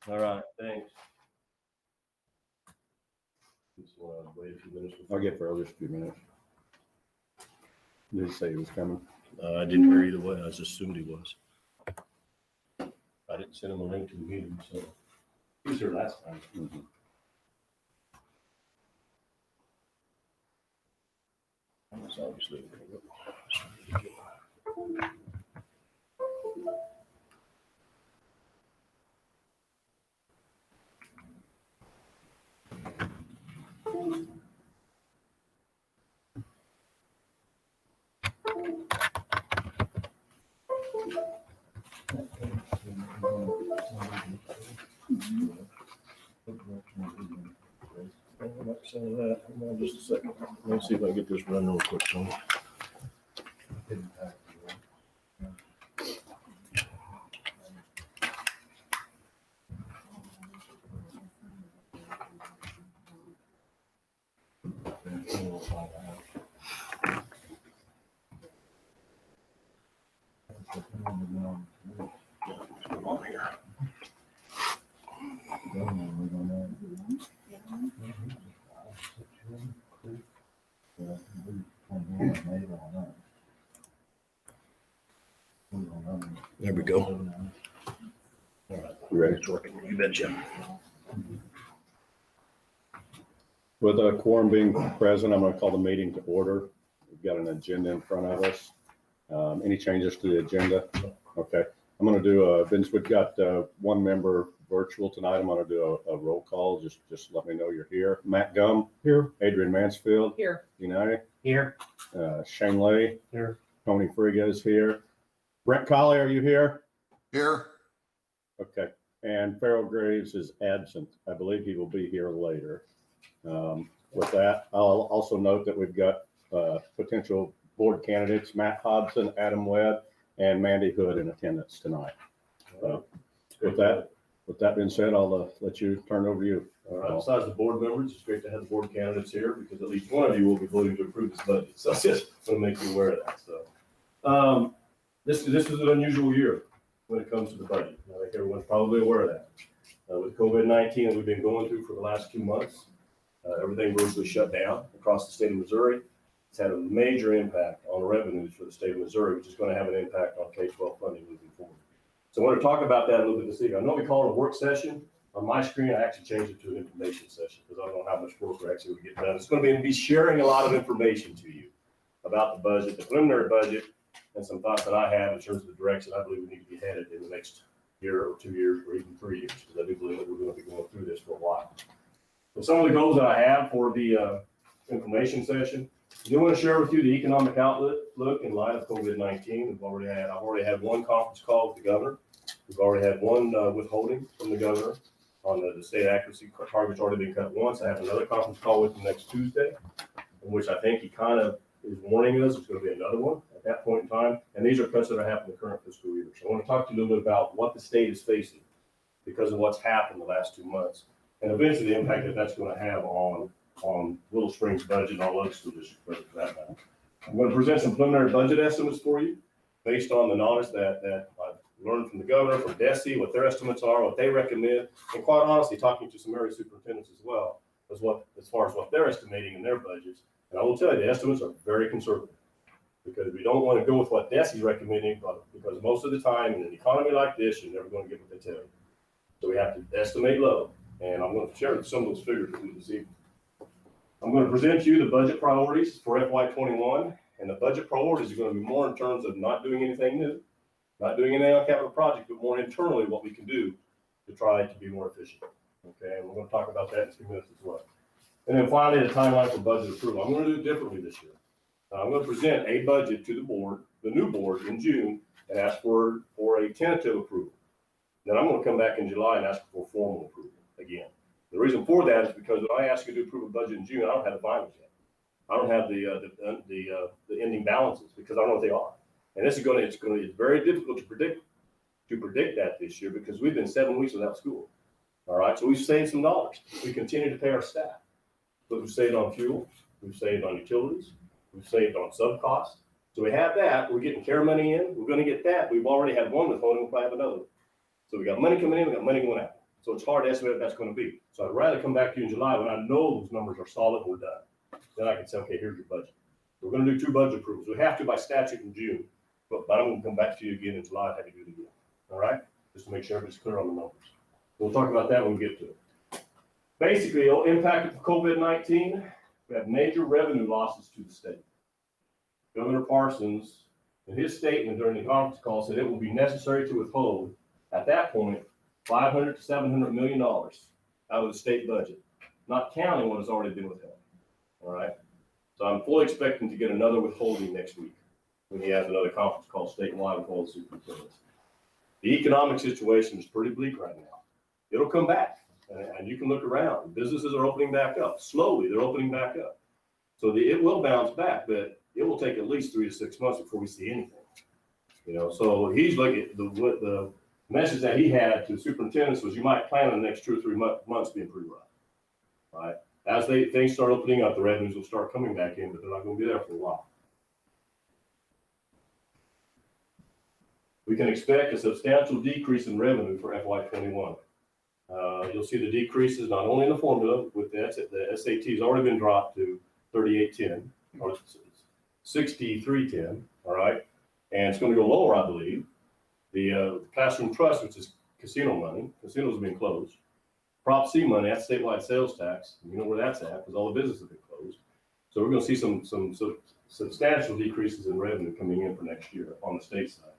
All right, thanks. Just want to wait a few minutes. I'll get for just a few minutes. Did he say he was coming? I didn't hear either way. I just assumed he was. I didn't send him a link to the meeting, so he was here last time. Mm-hmm. It's obviously. Hold on just a second. Let me see if I can get this run real quick. On here. There we go. All right, You ready? it's working. You betcha. With a quorum being present, I'm going to call the meeting to order. We've got an agenda in front of us. Any changes to the agenda? Okay. I'm going to do Vince, we've got one member virtual tonight. I'm going to do a roll call. Just let me know you're here. Matt Gum. Here. Adrian Mansfield. Here. United. Here. Shane Lay. Here. Tony Friga is here. Brent Colley, are you here? Here. Okay. And Farrell Graves is absent. I believe he will be here later. With that, I'll also note that we've got potential board candidates, Matt Hobson, Adam Webb, and Mandy Hood in attendance tonight. With that being said, I'll let you turn it over to you. Besides the board members, it's great to have the board candidates here because at least one of you will be voting to approve this budget. So I just want to make you aware of that. So this is an unusual year when it comes to the budget. I think everyone's probably aware of that. With COVID-19 that we've been going through for the last 2 months, everything virtually shut down across the state of Missouri. It's had a major impact on revenues for the state of Missouri, which is going to have an impact on K-12 funding moving forward. So I want to talk about that a little bit this evening. I know we call it a work session. On my screen, I actually changed it to an information session because I don't know how much work we're actually going to get done. It's going to be sharing a lot of information to you about the budget, the preliminary budget, and some thoughts that I have in terms of the direction I believe we need to be headed in the next year or 2 years or even 3 years, because I do believe that we're going to be going through this for a while. So some of the goals that I have for the information session, I do want to share with you the economic outlook in light of COVID-19. I've already had one conference call with the governor. We've already had one withholding from the governor on the state accuracy target's already been cut once. I have another conference call with him next Tuesday, in which I think he kind of is warning us there's going to be another one at that point in time. And these are cuts that are happening in the current fiscal year. So I want to talk to you a little bit about what the state is facing because of what's happened the last 2 months, and eventually the impact that that's going to have on Willow Springs budget and all other school district budget for that matter. I'm going to present some preliminary budget estimates for you based on the knowledge that I've learned from the governor, from DESE, what their estimates are, what they recommend, and quite honestly, talking to some area superintendents as well, as far as what they're estimating in their budgets. And I will tell you, the estimates are very conservative because we don't want to go with what DESE is recommending, because most of the time in an economy like this, you're never going to get what they tell you. So we have to estimate low. And I'm going to share some of those figures with you this evening. I'm going to present you the budget priorities for FY21, and the budget priorities are going to be more in terms of not doing anything new, not doing anything on capital project, but more internally what we can do to try to be more efficient. Okay, and we're going to talk about that in a few minutes as well. And then finally, the timeline for budget approval. I'm going to do it differently this year. I'm going to present a budget to the board, the new board, in June, and ask for a tentative approval. Then I'm going to come back in July and ask for formal approval again. The reason for that is because when I ask you to approve a budget in June, I don't have the finals yet. I don't have the ending balances because I don't know what they are. And this is it's very difficult to predict that this year because we've been 7 weeks without school. All right, so we've saved some dollars. We continue to pay our staff, but we've saved on fuel, we've saved on utilities, we've saved on sub costs. So we have that. We're getting care money in. We're going to get that. We've already had one withholding. We'll probably have another one. So we got money coming in. We got money going out. So it's hard to estimate what that's going to be. So I'd rather come back to you in July when I know those numbers are solid and we're done. Then I can say, okay, here's your budget. We're going to do 2 budget approvals. We have to by statute in June, but I'm going to come back to you again in July and have you do it again. All right? Just to make sure everybody's clear on the numbers. We'll talk about that when we get to it. Basically, it'll impact of COVID-19. We have major revenue losses to the state. Governor Parsons, in his statement during the conference call, said it will be necessary to withhold, at that point, $500 to $700 million out of the state budget, not counting what has already been withheld. All right? So I'm fully expecting to get another withholding next week when he has another conference call statewide with all the superintendents. The economic situation is pretty bleak right now. It'll come back, and you can look around. Businesses are opening back up. Slowly, they're opening back up. So it will bounce back, but it will take at least 3 to 6 months before we see anything. You know, so he's looking at the message that he had to the superintendents was you might plan on the next 2 or 3 months being pretty rough. Right? As things start opening up, the revenues will start coming back in, but they're not going to be there for a while. We can expect a substantial decrease in revenue for FY21. You'll see the decreases not only in the formula, with the SAT has already been dropped to 3810 or 6310, all right? And it's going to go lower, I believe. The classroom trust, which is casino money, casinos have been closed. Prop C money, that's statewide sales tax. You know where that's at because all the businesses have been closed. So we're going to see some substantial decreases in revenue coming in for next year on the state side.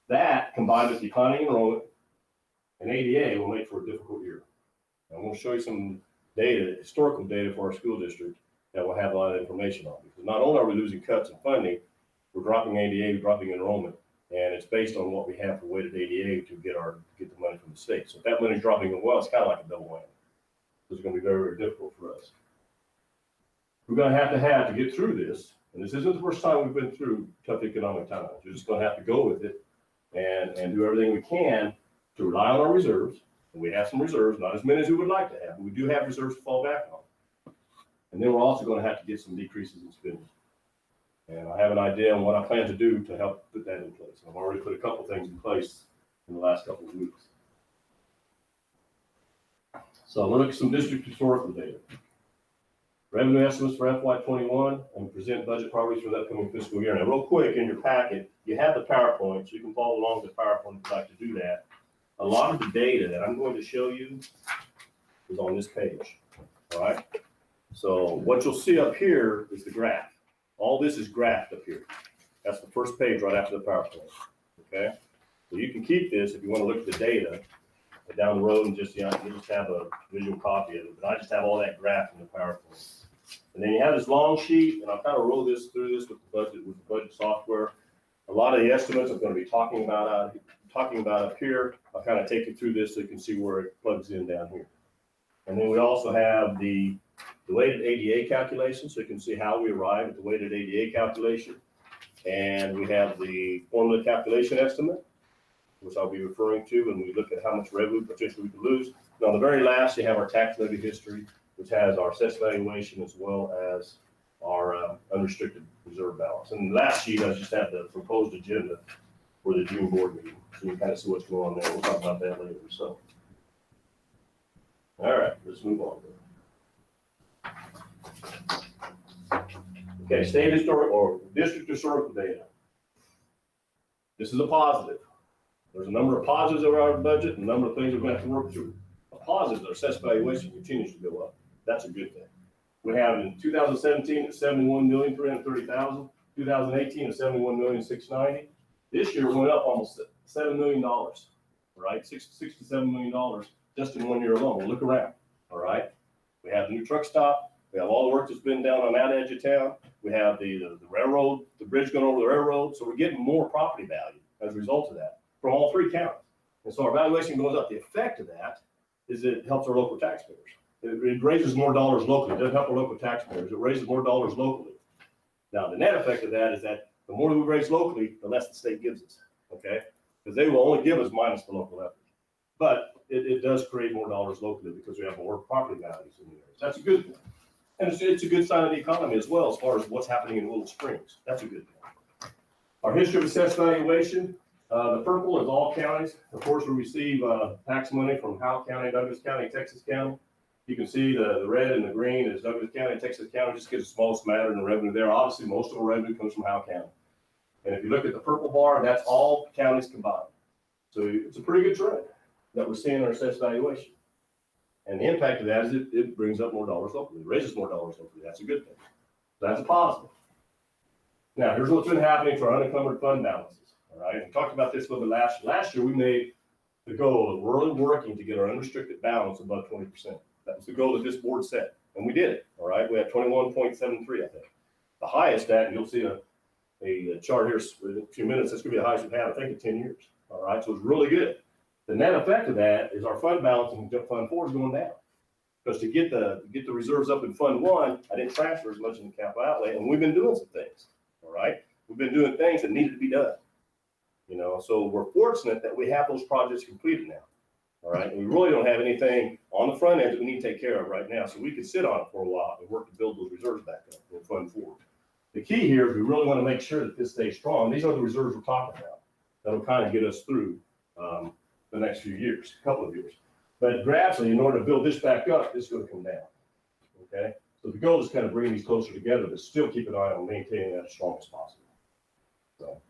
That, combined with declining enrollment and ADA, will make for a difficult year. I'm going to show you some data, historical data for our school district that will have a lot of information on. Because not only are we losing cuts in funding, we're dropping ADA, we're dropping enrollment, and it's based on what we have for weighted ADA to get the money from the state. So if that money's dropping as well, it's kind of like a double whammy. It's going to be very, very difficult for us. We're going to have to get through this, and this isn't the first time we've been through tough economic times. We're just going to have to go with it and do everything we can to rely on our reserves. And we have some reserves, not as many as we would like to have, but we do have reserves to fall back on. And then we're also going to have to get some decreases in spending. And I have an idea on what I plan to do to help put that in place. I've already put a couple things in place in the last couple of weeks. So we'll look at some district historical data. Revenue estimates for FY21 and present budget priorities for the upcoming fiscal year. Now, real quick, in your packet, you have the PowerPoint, so you can follow along with the PowerPoint if you'd like to do that. A lot of the data that I'm going to show you is on this page, all right? So what you'll see up here is the graph. All this is graphed up here. That's the first page right after the PowerPoint, okay? So you can keep this if you want to look at the data down the road and just, you know, you just have a visual copy of it, but I just have all that graph in the PowerPoint. And then you have this long sheet, and I'll kind of roll this through this with the budget software. A lot of the estimates I'm going to be talking about up here. I'll kind of take you through this so you can see where it plugs in down here. And then we also have the weighted ADA calculation, so you can see how we arrive at the weighted ADA calculation. And we have the formula calculation estimate, which I'll be referring to when we look at how much revenue potentially we could lose. And on the very last, you have our tax levy history, which has our assessed valuation as well as our unrestricted reserve balance. And the last sheet, I just have the proposed agenda for the June board meeting. So you can kind of see what's going on there. We'll talk about that later. So, all right, let's move on. Okay, state historic or district historical data. This is a positive. There's a number of positives over our budget and a number of things we're going to have to work through. A positive, our assessed valuation continues to go up. That's a good thing. We have in 2017 at $71,330,000, 2018 at $71,690,000. This year went up almost $7 million, right? $67 million just in 1 year alone. We'll look around, all right? We have the new truck stop. We have all the work that's been done on that edge of town. We have the railroad, the bridge going over the railroad. So we're getting more property value as a result of that from all 3 counties. And so our valuation goes up. The effect of that is it helps our local taxpayers. It raises more dollars locally. It doesn't help our local taxpayers. It raises more dollars locally. Now, the net effect of that is that the more we raise locally, the less the state gives us, okay? Because they will only give us minus the local effort. But it does create more dollars locally because we have more property values in the area. So that's a good thing. And it's a good sign of the economy as well as far as what's happening in Willow Springs. That's a good thing. Our history of assessed valuation, The purple is all counties. Of course, we receive tax money from Howell County, Douglas County, Texas County. You can see the red and the green is Douglas County, Texas County, just gives a small smattering in the revenue there. Obviously, most of the revenue comes from Howell County. And if you look at the purple bar, that's all counties combined. So it's a pretty good trend that we're seeing in our assessed valuation. And the impact of that is it brings up more dollars locally, it raises more dollars locally. That's a good thing. That's a positive. Now, here's what's been happening to our unencumbered fund balances. All right, we talked about this a little bit last year. Last year, we made the goal of really working to get our unrestricted balance above 20%. That was the goal that this board set, and we did it. All right, we had 21.73, I think. The highest that, and you'll see a chart here in a few minutes. That's going to be the highest we've had, I think, in 10 years. All right, so it's really good. The net effect of that is our fund balance in Fund 4 is going down. Because to get the reserves up in Fund 1, I didn't transfer as much in the capital outlay, and we've been doing some things. All right, we've been doing things that needed to be done. You know, so we're fortunate that we have those projects completed now. All right, and we really don't have anything on the front end that we need to take care of right now. So we can sit on it for a while and work to build those reserves back up in Fund 4. The key here is we really want to make sure that this stays strong. These are the reserves we're talking about that'll kind of get us through the next few years, a couple of years. But gradually, in order to build this back up, this is going to come down. Okay, so the goal is kind of bringing these closer together, but still keep an eye on maintaining that as strong as possible. So.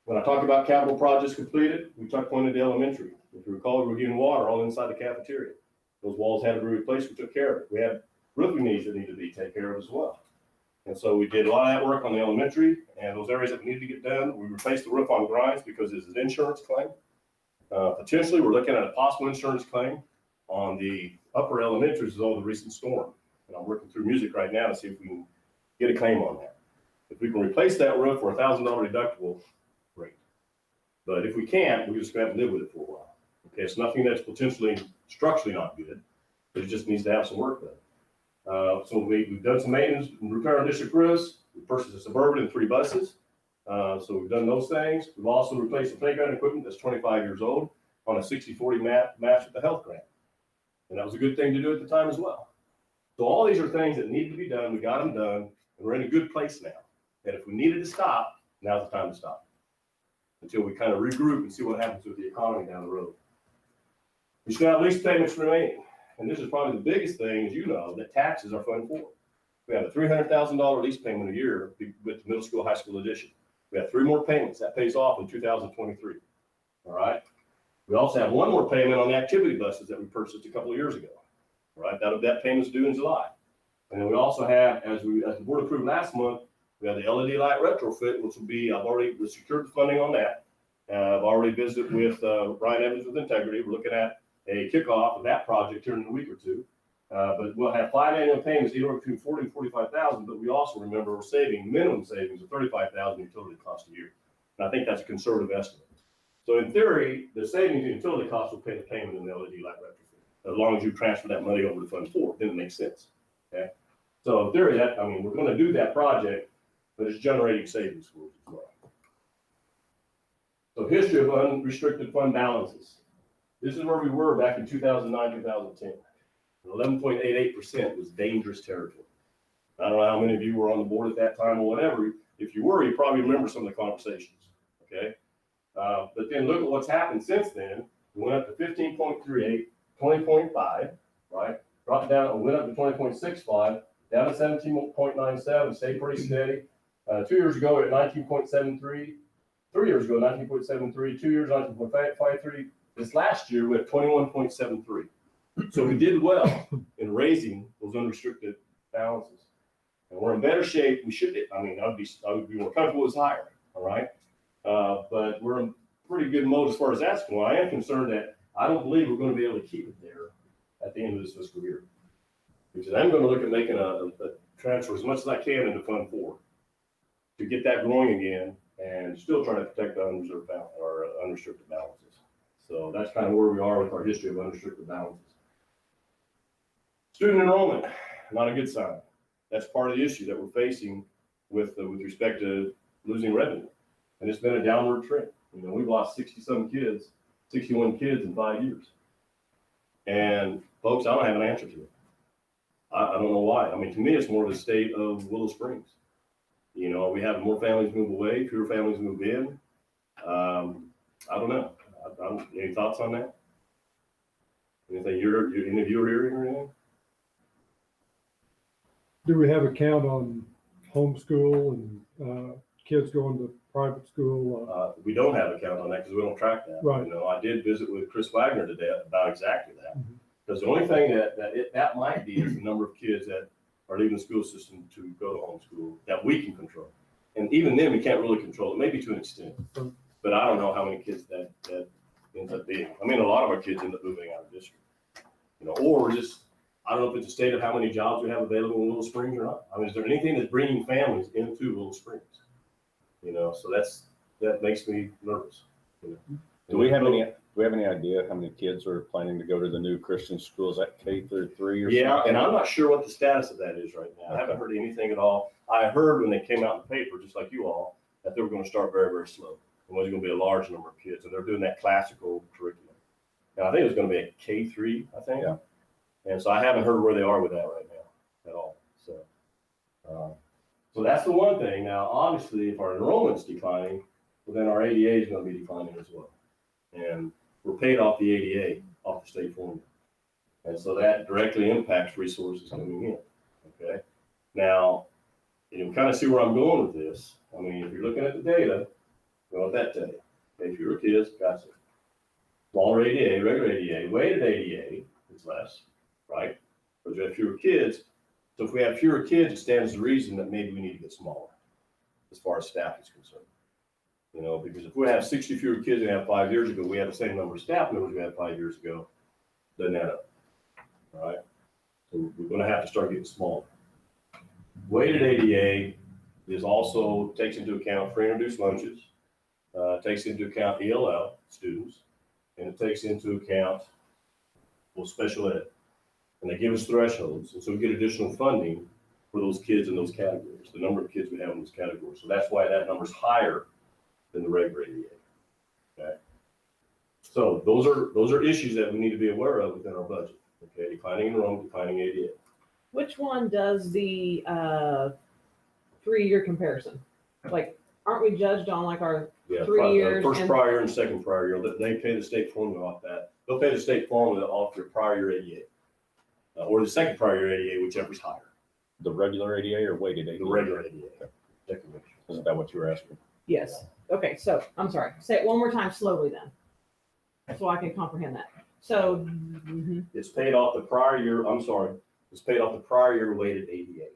When I talk about capital projects completed, we pointed to elementary. If you recall, we were getting water all inside the cafeteria. Those walls had to be replaced. We took care of it. We had roofing needs that needed to be taken care of as well. And so we did a lot of that work on the elementary and those areas that we needed to get done. We replaced the roof on Grimes because it's an insurance claim. Potentially, we're looking at a possible insurance claim on the upper elementaries with all the recent storm. And I'm working through music right now to see if we can get a claim on that. If we can replace that roof for $1,000 deductible, great. But if we can't, we're just going to have to live with it for a while. Okay, it's nothing that's potentially structurally not good, but it just needs to have some work done. So we've done some maintenance and repair on district roofs. We purchased a Suburban and 3 buses. So we've done those things. We've also replaced the playground equipment that's 25 years old on a 60-40 match with the health grant. And that was a good thing to do at the time as well. So all these are things that need to be done. We got them done, and we're in a good place now. And if we needed to stop, now's the time to stop until we kind of regroup and see what happens with the economy down the road. We still have lease payments remaining. And this is probably the biggest thing, as you know, that taxes are Fund 4. We have a $300,000 lease payment a year with the middle school, high school edition. We have 3 more payments. That pays off in 2023. All right. We also have 1 more payment on the activity buses that we purchased a couple of years ago. All right. That payment's due in July. And then we also have, as the board approved last month, we have the LED light retrofit, which will be, I've already secured the funding on that. I've already visited with Ryan Evans with Integrity. We're looking at a kickoff of that project here in a week or 2. But we'll have 5 annual payments, either between $40,000 and $45,000. But we also remember we're saving minimum savings of $35,000 utility cost a year, and I think that's a conservative estimate. So in theory, the savings in utility costs will pay the payment in the LED light retrofit, as long as you transfer that money over to Fund 4. Then it makes sense. Okay. So in theory, we're going to do that project, but it's generating savings for us as well. So history of unrestricted fund balances. This is where we were back in 2009, 2010. 11.88% was dangerous territory. I don't know how many of you were on the board at that time or whatever. If you were, you probably remember some of the conversations, okay? But then look at what's happened since then. We went up to 15.38, 20.5, right? Dropped down and went up to 20.65, down to 17.97, stayed pretty steady. 2 years ago at 19.73, 3 years ago 19.73, 2 years 19.53. This last year we had 21.73. So we did well in raising those unrestricted balances, and we're in better shape. We should. I would be more comfortable with higher. All right, but we're in pretty good mode as far as that's going. I am concerned that I don't believe we're going to be able to keep it there at the end of this fiscal year, because I'm going to look at making a transfer as much as I can into Fund 4 to get that growing again, and still trying to protect the unreserved balance or unrestricted balances. So that's kind of where we are with our history of unrestricted balances. Student enrollment, not a good sign. That's part of the issue that we're facing with respect to losing revenue. And it's been a downward trend. We've lost 60-some kids, 61 kids in 5 years. And folks, I don't have an answer to it. I don't know why. To me, it's more of a state of Willow Springs. You know, are we having more families move away, fewer families move in? I don't know. Any thoughts on that? Anything any of you are hearing or anything? Do we have a count on homeschool and kids going to private school? We don't have a count on that because we don't track that. Right. You know, I did visit with Chris Wagner today about exactly that. Mhm. Because the only thing that might be is the number of kids that are leaving the school system to go to homeschool that we can control. And even then, we can't really control it, maybe to an extent. But I don't know how many kids that ends up being. I mean, a lot of our kids end up moving out of district. You know, or just, I don't know if it's a state of how many jobs we have available in Little Springs or not. I mean, is there anything that's bringing families into Little Springs? You know, so that makes me nervous. You know? Do we have any idea how many kids are planning to go to the new Christian schools at K through 3 or Yeah, something? and I'm not sure what the status of that is right now. I haven't heard anything at all. I heard when they came out in the paper, just like you all, that they were going to start very, very slow. It wasn't going to be a large number of kids, and they're doing that classical curriculum. And I think it was going to be a K3, I think. Yeah. And so I haven't heard where they are with that right now at all. So that's the one thing. Now, obviously, if our enrollment's declining, well, then our ADA is going to be declining as well. And we're paid off the ADA, off the state formula. And so that directly impacts resources coming in, okay? Now, you can kind of see where I'm going with this. I mean, if you're looking at the data, go with that data. Okay, fewer kids, gotcha. Smaller ADA, regular ADA, weighted ADA is less, right? Because you have fewer kids. So if we have fewer kids, it stands to reason that maybe we need to get smaller as far as staff is concerned. You know, because if we have 60 fewer kids than we had 5 years ago, we have the same number of staff members we had 5 years ago, doesn't add up, all right? So we're going to have to start getting smaller. Weighted ADA is also takes into account free and reduced lunches, takes into account ELL students, and it takes into account, well, special ed. And they give us thresholds, and so we get additional funding for those kids in those categories, the number of kids we have in those categories. So that's why that number's higher than the regular ADA. Okay. So those are issues that we need to be aware of within our budget. Okay, declining enrollment, declining ADA. Which one does the 3-year comparison? Like, aren't we judged on like our Yeah, 3 years? first and- prior year and second prior year, they pay the state formula off that. They'll pay the state formula off your prior year ADA. Or the second prior year ADA, whichever's higher. The regular ADA or weighted ADA? The regular ADA. Isn't that what you were asking? Yes. Okay, so I'm sorry. Say it one more time slowly then, so I can comprehend that. So, It's paid off the prior year, it's paid off the prior year weighted ADA.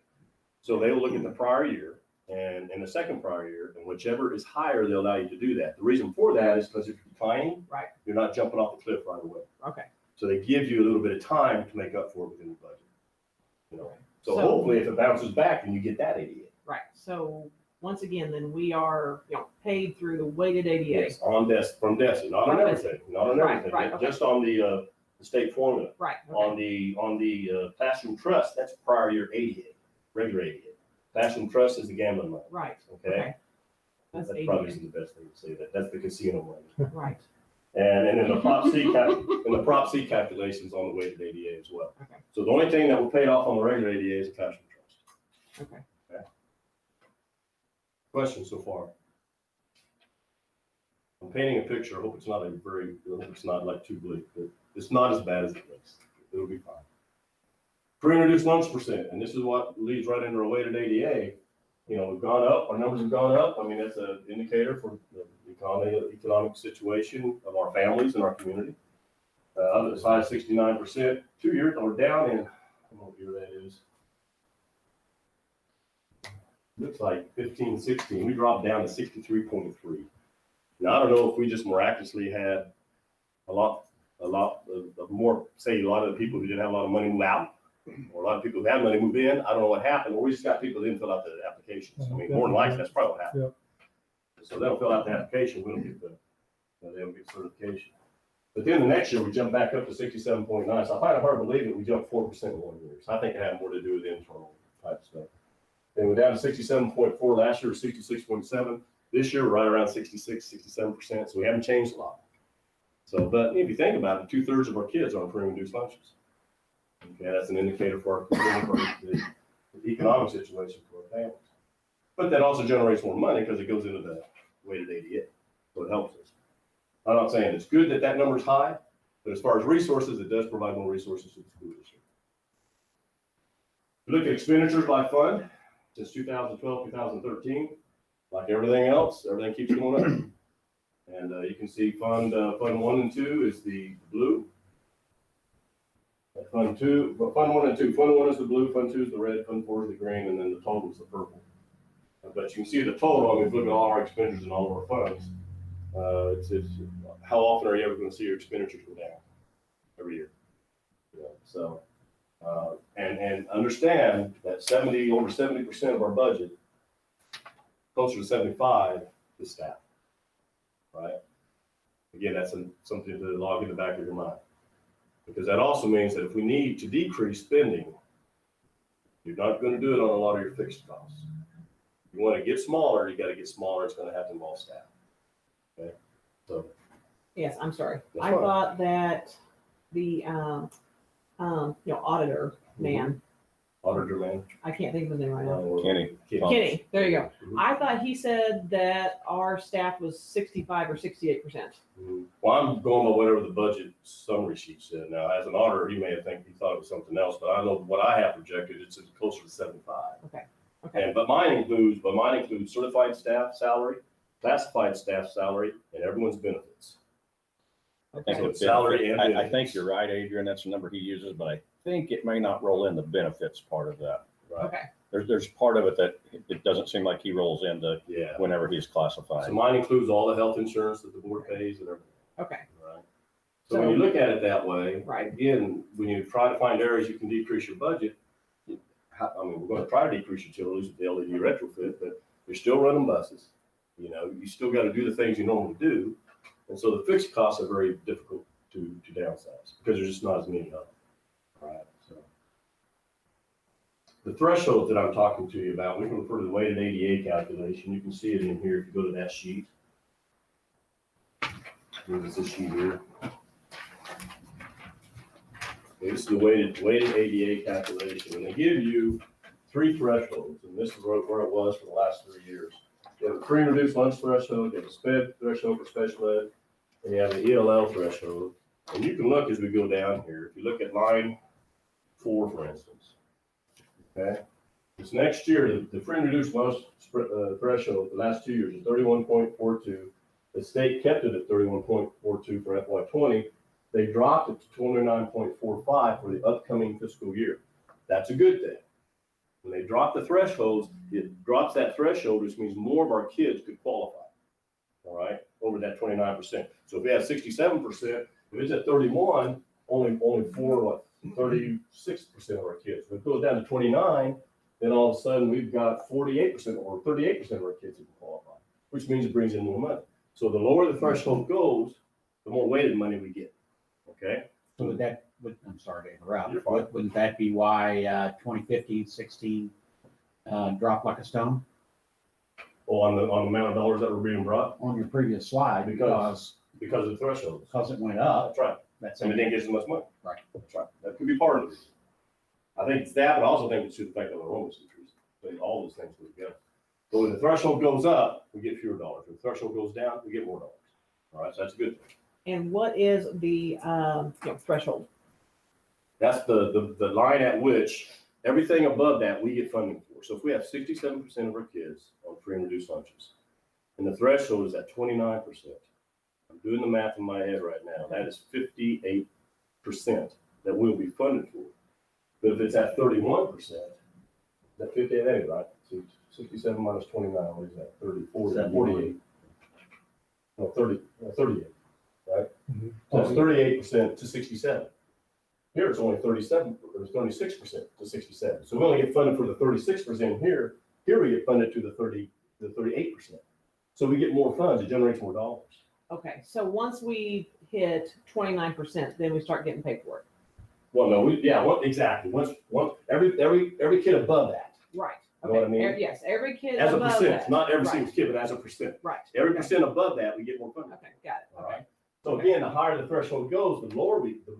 So they'll look at the prior year and the second prior year, and whichever is higher, they'll allow you to do that. The reason for that is because if you're declining, right. you're not jumping off the cliff right away. Okay. So they give you a little bit of time to make up for it within the budget. You know, so So- hopefully if it bounces back, then you get that ADA. Right. So once again, then we are, paid through the weighted ADA. Yes, from DESI, not on From everything, not on Right, everything, right, okay. just on the state formula. Right. On Okay. the classroom trust, that's prior year ADA, regular ADA. Classroom trust is the gambling money, Right. okay? Okay. That's That probably ADA. isn't the best thing to say, that's the casino money. Right. And in the Prop C calculations on the weighted ADA as well. Okay. So the only thing that will pay off on the regular ADA is the classroom trust. Okay. Questions so far? I'm painting a picture. I hope it's not like too bleak, but it's not as bad as it looks. It'll be fine. Pre-introduced lunch percent, and this is what leads right into our weighted ADA. You know, we've gone up, our numbers have gone up. I mean, that's an indicator for the economic situation of our families and our community. Up as high as 69%. 2 years, we're down in, I don't know what year that is. Looks like 15, 16. We dropped down to 63.3. Now, I don't know if we just miraculously had a lot of more, say a lot of the people who didn't have a lot of money move out, or a lot of people who had money move in. I don't know what happened, or we just got people who didn't fill out the applications. I mean, more than likely, that's probably what happened. So they'll fill out the application, we don't get they don't get certification. But then the next year, we jumped back up to 67.9. So I find it hard to believe that we jumped 4% in 1 year. So I think it had more to do with internal type stuff. And we're down to 67.4 last year, 66.7. This year, we're right around 66, 67%. So we haven't changed a lot. So, but if you think about it, 2/3 of our kids are on free and reduced lunches. Okay, that's an indicator for our community, for the economic situation for our families. But that also generates more money because it goes into the weighted ADA, so it helps us. I'm not saying it's good that that number's high, but as far as resources, it does provide more resources to the school district. If you look at expenditures by fund, since 2012, 2013, like everything else, everything keeps going up. And you can see fund 1 and 2 is the blue. Fund 1 and 2. Fund 1 is the blue, fund 2 is the red, fund 4 is the green, and then the total is the purple. But you can see the total, I mean, if you look at all our expenditures and all of our funds, it's how often are you ever going to see your expenditures go down? Every year. You know, so, and understand that over 70% of our budget, closer to 75, is staff. Right? Again, that's something to log in the back of your mind. Because that also means that if we need to decrease spending, you're not going to do it on a lot of your fixed costs. If you want to get smaller, you got to get smaller. It's going to have to involve staff. Okay? So. Yes, I'm sorry. That's I fine. thought that the, auditor man, Auditor man. I can't think of his name right now. Kenny. Kenny, there you go. Mhm. I thought he said that our staff was 65 or 68%. Well, I'm going by whatever the budget summary sheet said. Now, as an auditor, he may have he thought it was something else, but I know what I have projected, it's closer to 75. Okay. But mine includes certified staff salary, classified staff salary, and everyone's benefits. I So it's salary and I benefits. think you're right, Adrian, that's the number he uses, but I think it may not roll in the benefits part of that. Right. Okay. There's part of it that it doesn't seem like he rolls into Yeah. whenever he's classified. So mine includes all the health insurance that the board pays and everything. Okay. Right. So when you look at it that way, Right. again, when you try to find areas you can decrease your budget, we're going to try to decrease utilities with the LED retrofit, but you're still running buses. You know, you still got to do the things you normally do. And so the fixed costs are very difficult to downsize because there's just not as many of them. Right. So the thresholds that I'm talking to you about, we can refer to the weighted ADA calculation. You can see it in here if you go to that sheet. There's this sheet here. This is the weighted ADA calculation, and they give you 3 thresholds, and this is where it was for the last 3 years. You have a free and reduced lunch threshold, you have a SPED threshold for special ed, and you have an ELL threshold. And you can look as we go down here. If you look at line 4, for instance, okay, this next year, the free and reduced lunch threshold the last 2 years is 31.42. The state kept it at 31.42 for FY20. They dropped it to 29.45 for the upcoming fiscal year. That's a good thing. When they drop the thresholds, it drops that threshold, which means more of our kids could qualify. All right, over that 29%. So if we have 67%, if it's at 31, only 36% of our kids. When it goes down to 29, then all of a sudden we've got 48% or 38% of our kids who can qualify, which means it brings in more money. So the lower the threshold goes, the more weighted money we get. Okay. So I'm sorry to interrupt, You're fine. wouldn't that be why 2015, 16 dropped like a stone Well, on the amount of dollars that were being brought on your previous slide because of the thresholds. because it went up? That's right. That's And it didn't get as much money. Right. That's right. That could be part of it. I think it's that, but I also think it's to the fact of the enrollment increase. All those things go together. So when the threshold goes up, we get fewer dollars. When the threshold goes down, we get more dollars. All right, so that's a good thing. And what is the threshold? That's the line at which everything above that we get funding for. So if we have 67% of our kids on free and reduced lunches, and the threshold is at 29%, I'm doing the math in my head right now. That is 58% that we'll be funded for. But if it's at 31%, that 58, right? So 67 minus 29, what is that? 30, 40, 48. No, 38, right? Mhm. So it's 38% to 67. Here it's only 37, or 36% to 67. So we only get funded for the 36% here. Here we get funded to the 38%. So we get more funds, it generates more dollars. Okay, so once we hit 29%, then we start getting paid for it. Well, no, exactly. Every kid above that, Right. You know what I Okay. mean? Yes, every kid as a above percent, that. not every Right. single kid, but as a percent. Right. Every Okay. percent above that, we get more funding. Okay, got it. All Okay. right. So again, the higher the threshold goes, the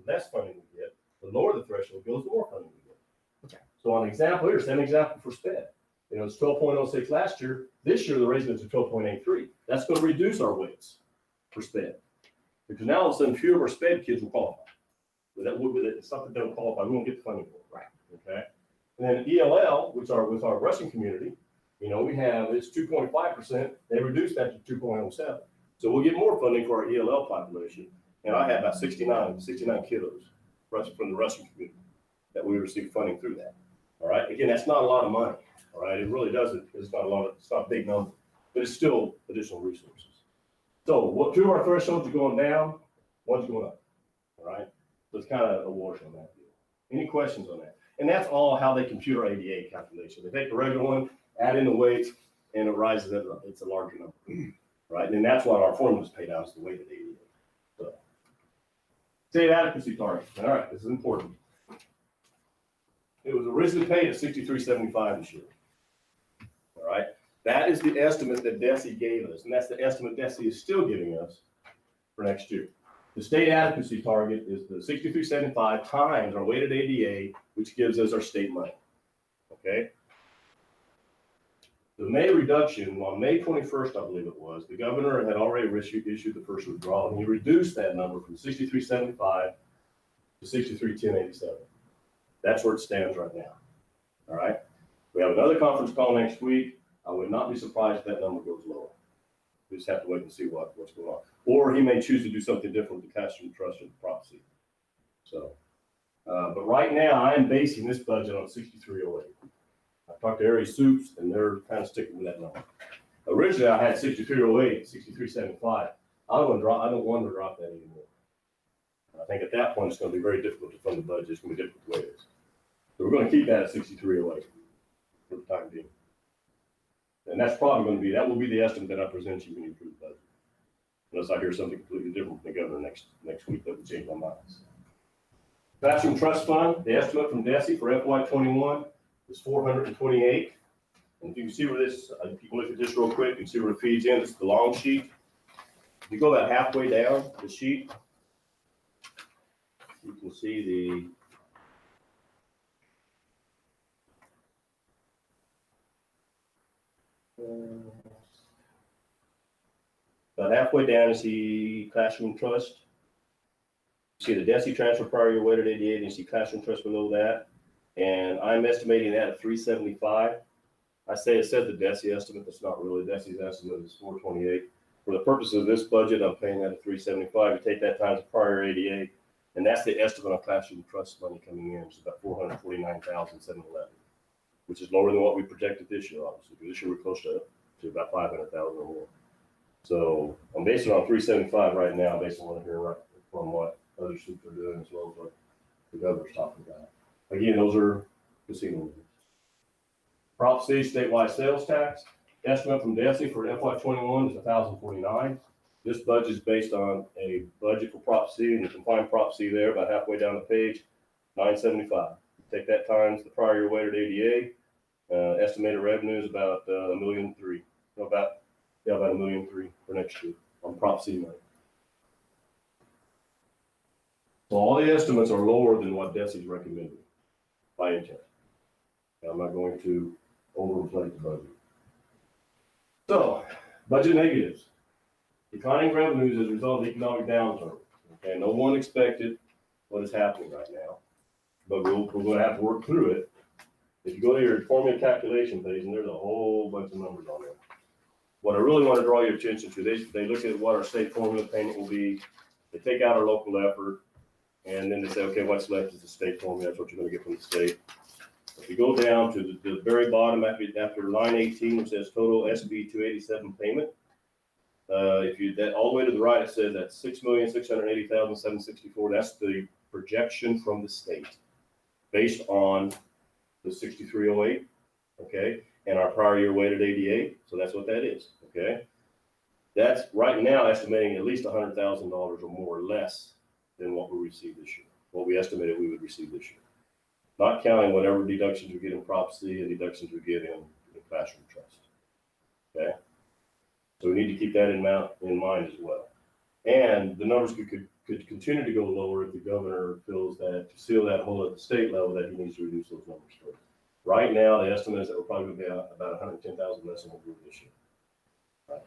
less funding we get. The lower the threshold goes, the more funding we get. Okay. So on example here, same example for SPED. You know, it's 12.06 last year. This year, they're raising it to 12.83. That's going to reduce our weights for sped. Because now all of a sudden, fewer of our sped kids will qualify. But that would be it's something that don't qualify. We won't get the funding for it. Right. Okay. And then ELL, which are with our Russian community, you know, we have it's 2.5%. They reduced that to 2.07. So we'll get more funding for our ELL population. And I have about 69 kiddos from the Russian community that we receive funding through that. All right. Again, that's not a lot of money. All right. It really doesn't. It's not a lot of, it's not a big number, but it's still additional resources. So what 2 of our thresholds are going down, 1's going up. All right. So it's kind of a wash on that deal. Any questions on that? And that's all how they compute our ADA calculation. They take the regular one, add in the weights, and it rises up. It's a larger number. Right. And that's what our formula is paid out, is the weighted ADA. So state adequacy target. All right. This is important. It was originally paid at $63.75 this year. All right. That is the estimate that DESE gave us, and that's the estimate DESE is still giving us for next year. The state adequacy target is the $63.75 times our weighted ADA, which gives us our state money. Okay. The May reduction, on May 21st, I believe it was, the governor had already issued the first withdrawal, and he reduced that number from $63.75 to $63.1087. That's where it stands right now. All right. We have another conference call next week. I would not be surprised if that number goes lower. We just have to wait and see what's going on. Or he may choose to do something different with the classroom trust or the prophecy. So, but right now I am basing this budget on 6308. I talked to Aries Soups and they're kind of sticking with that number. Originally I had 6308, 6375. I don't want to drop that anymore. I think at that point it's going to be very difficult to fund the budget. It's going to be difficult the way it is. So we're going to keep that at 6308 for the time being. And that's probably going to be, that will be the estimate that I present you when you approve the budget. Unless I hear something completely different from the governor next week that would change my mind. Classroom Trust Fund, the estimate from DESE for FY21 is 428. And if you can see where this, if you can look at this real quick, you can see where it feeds in. It's the long sheet. If you go about halfway down the sheet, you can see the about halfway down, you see Classroom Trust. You see the DESE transfer prior year weighted ADA, and you see Classroom Trust below that. And I'm estimating that at 375. I say it says the DESE estimate, that's not really. DESE's estimate is 428. For the purposes of this budget, I'm paying that at 375. You take that times the prior ADA, and that's the estimate on Classroom Trust money coming in, which is about $449,711, which is lower than what we projected this year, obviously. This year we're close to about 500,000 or more. So I'm basing it on 375 right now, based on what I'm hearing from what other soups are doing, as well as what the governor's talking about. Again, those are casino rules. Prop C statewide sales tax estimate from DESE for FY21 is 1,049. This budget is based on a budget for Prop C, and you can find Prop C there about halfway down the page, 975. Take that times the prior year weighted ADA. Estimated revenue is about $1.3 million. About $1.3 million for next year on Prop C money. So all the estimates are lower than what DESE is recommending by intent. I'm not going to overinflate the budget. So, budget negatives. Declining revenues as a result of the economic downturn. Okay, no one expected what is happening right now, but we're going to have to work through it. If you go to your formula calculation page, and there's a whole bunch of numbers on there. What I really want to draw your attention to, they look at what our state formula payment will be. They take out our local effort, and then they say, okay, what's left is the state formula. That's what you're going to get from the state. If you go down to the very bottom after line 18, it says total SB 287 payment. If you that all the way to the right, it says that's $6,680,764. That's the projection from the state based on the 6308. Okay. And our prior year weighted ADA. So that's what that is. Okay. That's right now estimating at least $100,000 or more or less than what we received this year, what we estimated we would receive this year. Not counting whatever deductions we get in Prop C and deductions we get in Classroom Trust. Okay. So we need to keep that in mind as well. And the numbers could continue to go lower if the governor feels that to seal that hole at the state level that he needs to reduce those numbers further. Right now, the estimate is that we're probably going to be about 110,000 less than what we were this year. Right.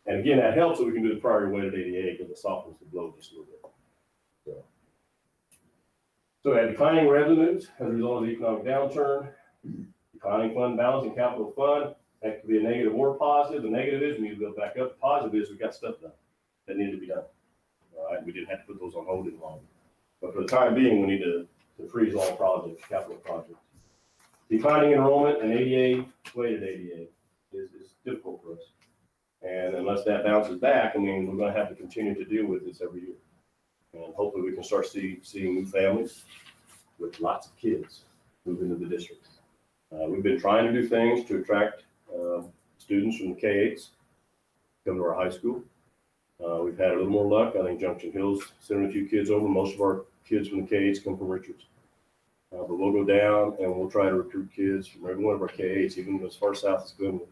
And again, that helps that we can do the priority weighted ADA because the softens the blow just a little bit. So we had declining revenues as a result of the economic downturn, declining fund balance and capital fund. That could be a negative or positive. The negative is we need to build back up. The positive is we got stuff done that needed to be done. All right, we didn't have to put those on hold any longer. But for the time being, we need to freeze all projects, capital projects. Declining enrollment and ADA, weighted ADA, is difficult for us. And unless that bounces back, I mean, we're going to have to continue to deal with this every year. And hopefully we can start seeing new families with lots of kids move into the district. We've been trying to do things to attract students from the K-8s come to our high school. We've had a little more luck. I think Junction Hill's sending a few kids over. Most of our kids from the K-8s come from Richards. But we'll go down and we'll try to recruit kids from every one of our K-8s, even as far south as Glenwood.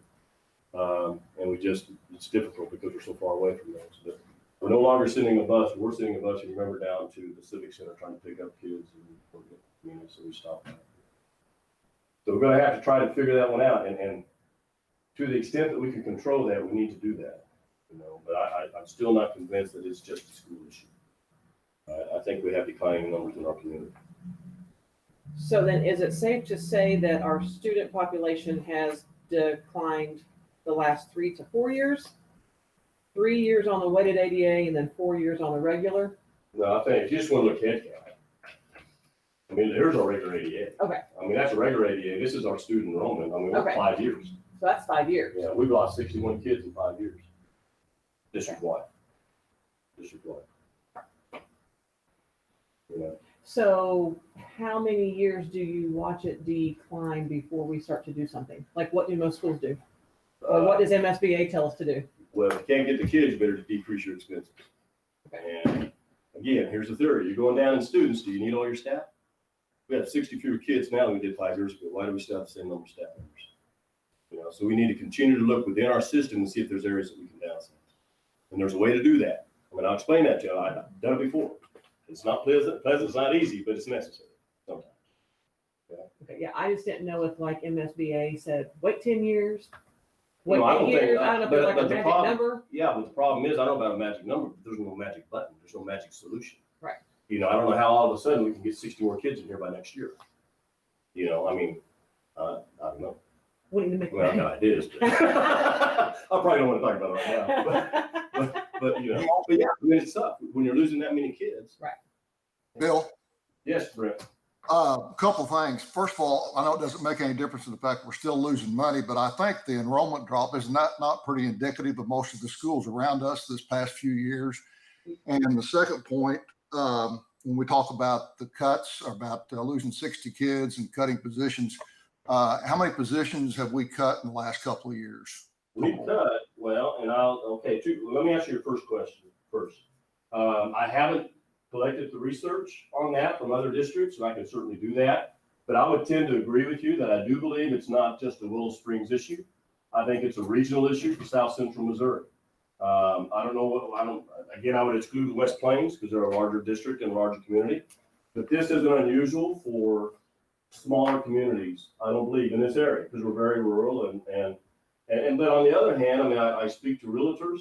And it's difficult because we're so far away from those. But we're no longer sending a bus. We're sending a bus, you remember, down to the Civic Center trying to pick up kids. So we stopped that. So we're going to have to try to figure that one out. And to the extent that we can control that, we need to do that. But I'm still not convinced that it's just a school issue. I think we have declining numbers in our community. So then is it safe to say that our student population has declined the last 3 to 4 years? 3 years on the weighted ADA and then 4 years on the regular? No, I think if you just want to look head count. I mean, here's our regular ADA. Okay. I mean, that's a regular ADA. This is our student enrollment. I mean, we're Okay. 5 years. So that's 5 years. Yeah, we've lost 61 kids in 5 years. District-wide. So how many years do you watch it decline before we start to do something? Like what do most schools do? Or what does MSBA tell us to do? Well, if you can't get the kids, you better decrease your expenses. And again, here's the theory. You're going down in students. Do you need all your staff? We have 60 fewer kids now than we did 5 years ago. Why do we still have the same number of staff members? So we need to continue to look within our system and see if there's areas that we can downsize. And there's a way to do that. I mean, I'll explain that to you. I've done it before. It's not pleasant. It's not easy, but it's necessary sometimes. Okay, yeah, I just didn't know if like MSBA said, wait 10 years, wait No, I don't 8 think- years. I don't know if there's like but a the magic problem- number. Yeah, but the problem is, I don't know about a magic number, but there's no magic button. There's no magic solution. Right. I don't know how all of a sudden we can get 60 more kids in here by next year. I mean, I don't know. We need to make Well, I got ideas. But I probably don't want to talk about it right now. But yeah, I mean, it's tough when you're losing that many kids. Right. Bill, Yes, Brent. a couple things. First of all, I know it doesn't make any difference in the fact we're still losing money, but I think the enrollment drop is not pretty indicative of most of the schools around us this past few years. And the second point, when we talk about the cuts, about losing 60 kids and cutting positions, how many positions have we cut in the last couple of years? We cut, well, and let me answer your first question first. I haven't collected the research on that from other districts, and I can certainly do that. But I would tend to agree with you that I do believe it's not just a Willow Springs issue. I think it's a regional issue for South Central Missouri. I would exclude the West Plains because they're a larger district and a larger community. But this isn't unusual for smaller communities, I don't believe, in this area because we're very rural but on the other hand, I mean, I speak to realtors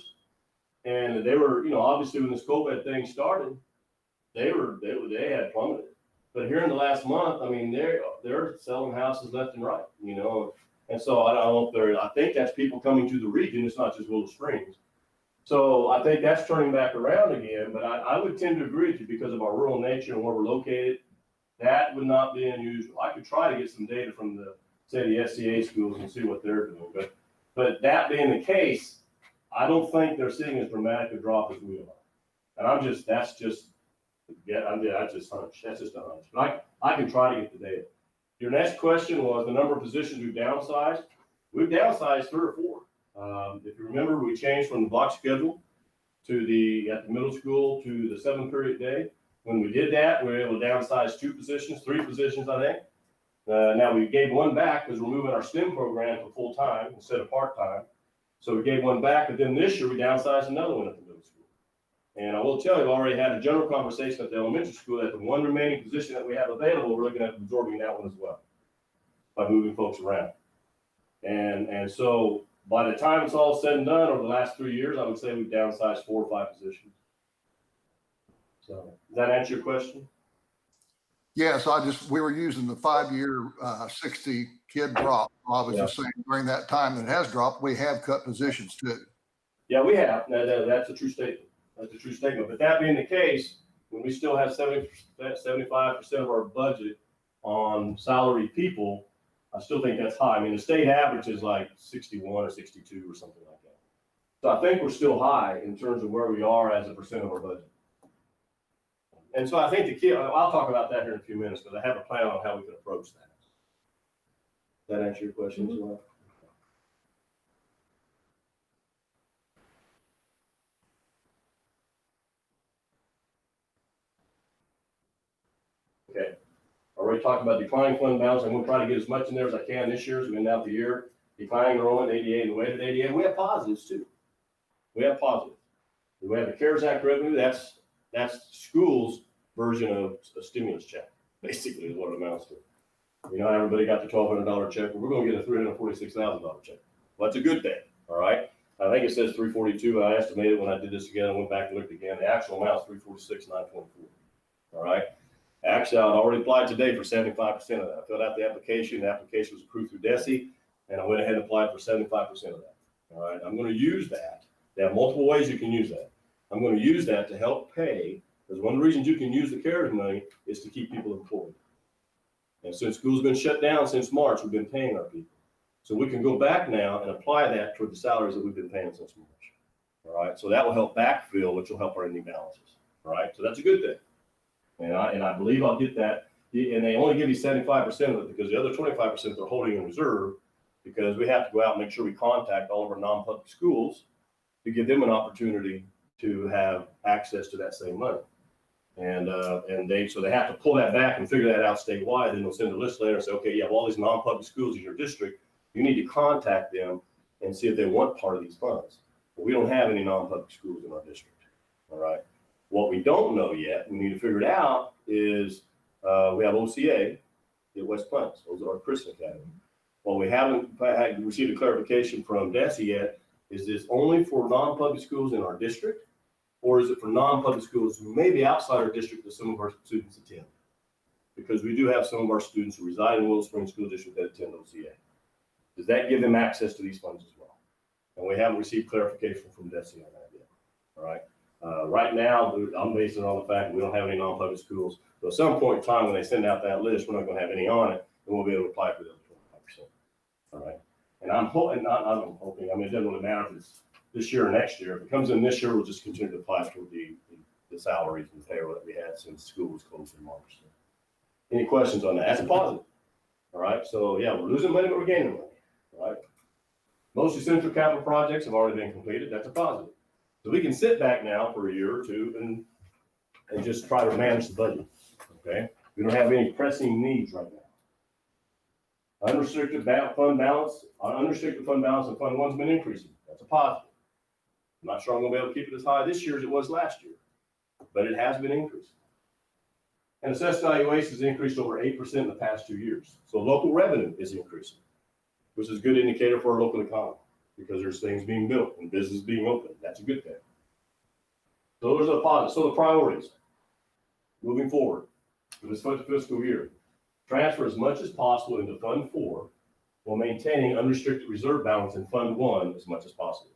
and they were, obviously when this COVID thing started, they had plummeted. But here in the last month, I mean, they're selling houses left and right, and so I think that's people coming to the region. It's not just Willow Springs. So I think that's turning back around again, but I would tend to agree with you because of our rural nature and where we're located. That would not be unusual. I could try to get some data from the SCA schools and see what they're doing. But that being the case, I don't think they're seeing as dramatic a drop as we are. And that's just hunch. That's just a hunch. But I can try to get the data. Your next question was the number of positions we've downsized. We've downsized 3 or 4. If you remember, we changed from the block schedule at the middle school to the 7-period day. When we did that, we were able to downsize 2 positions, 3 positions, I think. Now we gave one back because we're moving our STEM program to full-time instead of part-time. So we gave one back, but then this year we downsized another one at the middle school. And I will tell you, I've already had a general conversation at the elementary school that the one remaining position that we have available, we're looking at absorbing that one as well. by moving folks around. And so by the time it's all said and done over the last 3 years, I would say we've downsized 4 or 5 positions. So does that answer your question? Yes, we were using the 5-year 60 kid drop. I was just saying during that time that it has dropped, we have cut positions too. Yeah, we have. That's a true statement. That's a true statement. But that being the case, when we still have 75% of our budget on salaried people, I still think that's high. I mean, the state average is like 61 or 62 or something like that. So I think we're still high in terms of where we are as a percent of our budget. And so I think the key, I'll talk about that here in a few minutes because I have a plan on how we can approach that. Does that answer your question as well? Okay. Already talked about declining fund balance. I'm going to try to get as much in there as I can this year as we end out the year. Declining enrollment, ADA, and weighted ADA. We have positives too. We have positives. We have the CARES Act revenue. That's schools' version of a stimulus check, basically, is what it amounts to. You know, everybody got the $1,200 check. We're going to get a $346,000 check. Well, that's a good thing. All right. I think it says 342. I estimated when I did this again. I went back and looked again. The actual amount is 346,924. All right. Actually, I already applied today for 75% of that. I filled out the application. The application was approved through DESE, and I went ahead and applied for 75% of that. All right. I'm going to use that. There are multiple ways you can use that. I'm going to use that to help pay, because one of the reasons you can use the CARES money is to keep people employed. And since school's been shut down since March, we've been paying our people. So we can go back now and apply that toward the salaries that we've been paying since March. All right. So that will help backfill, which will help our ending balances. All right. So that's a good thing. And I believe I'll get that. And they only give you 75% of it because the other 25% they're holding in reserve because we have to go out and make sure we contact all of our non-public schools to give them an opportunity to have access to that same money. And so they have to pull that back and figure that out statewide. Then they'll send a list later and say, okay, you have all these non-public schools in your district. You need to contact them and see if they want part of these funds. But we don't have any non-public schools in our district. All right. What we don't know yet, we need to figure it out, is we have OCA at West Plains. Those are our Christian Academy. Well, we haven't received a clarification from DESE yet. Is this only for non-public schools in our district? Or is it for non-public schools who may be outside our district that some of our students attend? Because we do have some of our students who reside in Willow Springs School District that attend OCA. Does that give them access to these funds as well? And we haven't received clarification from DESE on that yet. All right. Right now, I'm basing it on the fact that we don't have any non-public schools. So at some point in time, when they send out that list, we're not going to have any on it, and we'll be able to apply for the other 25%. All right. And I'm hoping, I mean, it doesn't really matter if it's this year or next year. If it comes in this year, we'll just continue to apply for the salaries and the payroll that we had since school was closed in March. So, any questions on that? That's a positive. All right. So yeah, we're losing money, but we're gaining money. All right. Most essential capital projects have already been completed. That's a positive. So we can sit back now for a year or two and just try to manage the budget. Okay. We don't have any pressing needs right now. Unrestricted fund balance in Fund 1's been increasing. That's a positive. I'm not sure I'm going to be able to keep it as high this year as it was last year, but it has been increasing. And assessed valuation has increased over 8% in the past 2 years. So local revenue is increasing, which is a good indicator for our local economy because there's things being built and business being open. That's a good thing. So those are the positives. So the priorities moving forward for this fiscal year. Transfer as much as possible into Fund 4 while maintaining unrestricted reserve balance in Fund 1 as much as possible.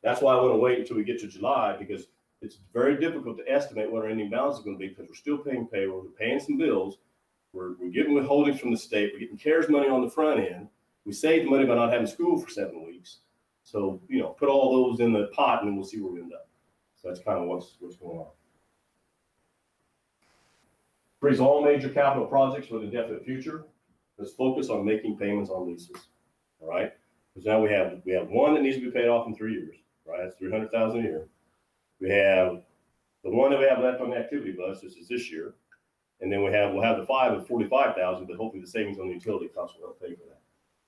That's why I want to wait until we get to July because it's very difficult to estimate what our ending balance is going to be because we're still paying payroll, we're paying some bills, we're getting withholdings from the state, we're getting CARES money on the front end. We saved money by not having school for 7 weeks. So, you know, put all those in the pot and then we'll see where we end up. So that's kind of what's going on. Freeze all major capital projects for the indefinite future. Let's focus on making payments on leases. All right. Because now we have one that needs to be paid off in 3 years. Right. That's $300,000 a year. We have the one that we have left on the activity bus. This is this year. And then we'll have the 5 of $45,000, but hopefully the savings on the utility costs will help pay for that.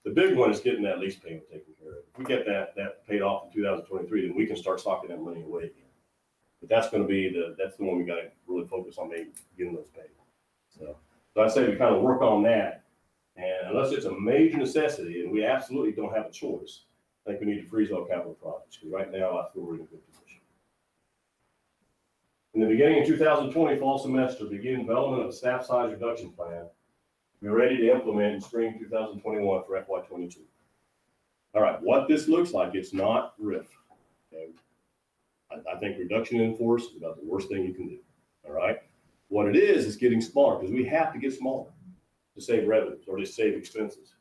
The big one is getting that lease payment taken care of. If we get that paid off in 2023, then we can start socking that money away again. But that's going to be that's the one we got to really focus on getting those paid. So I say we kind of work on that And unless it's a major necessity, and we absolutely don't have a choice, I think we need to freeze all capital projects, because right now I feel we're in a good position. In the beginning of 2020 fall semester, begin development of a staff size reduction plan. We're ready to implement in spring 2021 for FY22. All right, what this looks like, it's not RIF. Okay? I think reduction in force is about the worst thing you can do. All right, what it is getting smaller, because we have to get smaller to save revenues or to save expenses.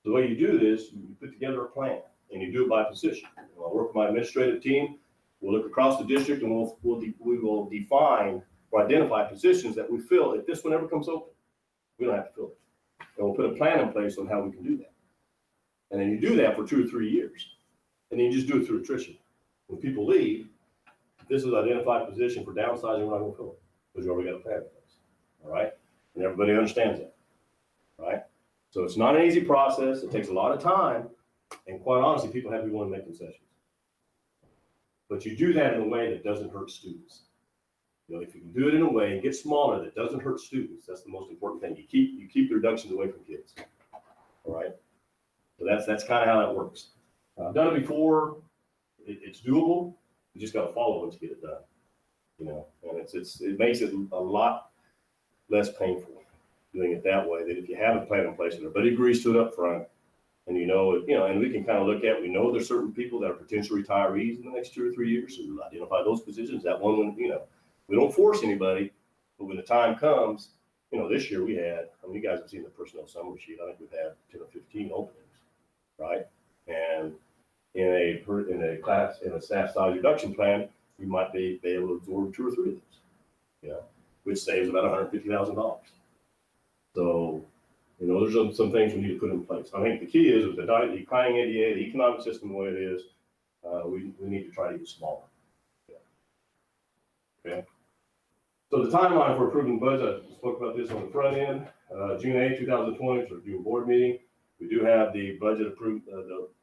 The way you do this, you put together a plan and you do it by position. I'll work with my administrative team. We'll look across the district and we will define or identify positions that we fill if this one ever comes open. We don't have to fill it. And we'll put a plan in place on how we can do that. And then you do that for 2 or 3 years. And then you just do it through attrition. When people leave, if this is an identified position for downsizing, we're not going to fill it because you already got a plan in place. All right? And everybody understands that. Right? So it's not an easy process. It takes a lot of time. And quite honestly, people have to be willing to make concessions. But you do that in a way that doesn't hurt students. You know, if you can do it in a way and get smaller that doesn't hurt students, that's the most important thing. You keep the reductions away from kids. All right? So that's kind of how that works. I've done it before. It's doable. You just got to follow once you get it done. You know, and it makes it a lot less painful doing it that way. That if you have a plan in place and everybody agrees to it up front, and and we can kind of look at, we know there's certain people that are potential retirees in the next 2 or 3 years, so we'll identify those positions. That one, when, we don't force anybody, but when the time comes, this year we had, you guys have seen the personnel summary sheet. I think we've had 10 or 15 openings, right? And in a staff size reduction plan, you might be able to absorb 2 or 3 of those, which saves about $150,000. So, there's some things we need to put in place. I think the key is with the declining ADA, the economic system the way it is, we need to try to get smaller. Okay. So the timeline for approving the budget, I spoke about this on the front end. June 8, 2020 is our June board meeting. We do have the budget approved,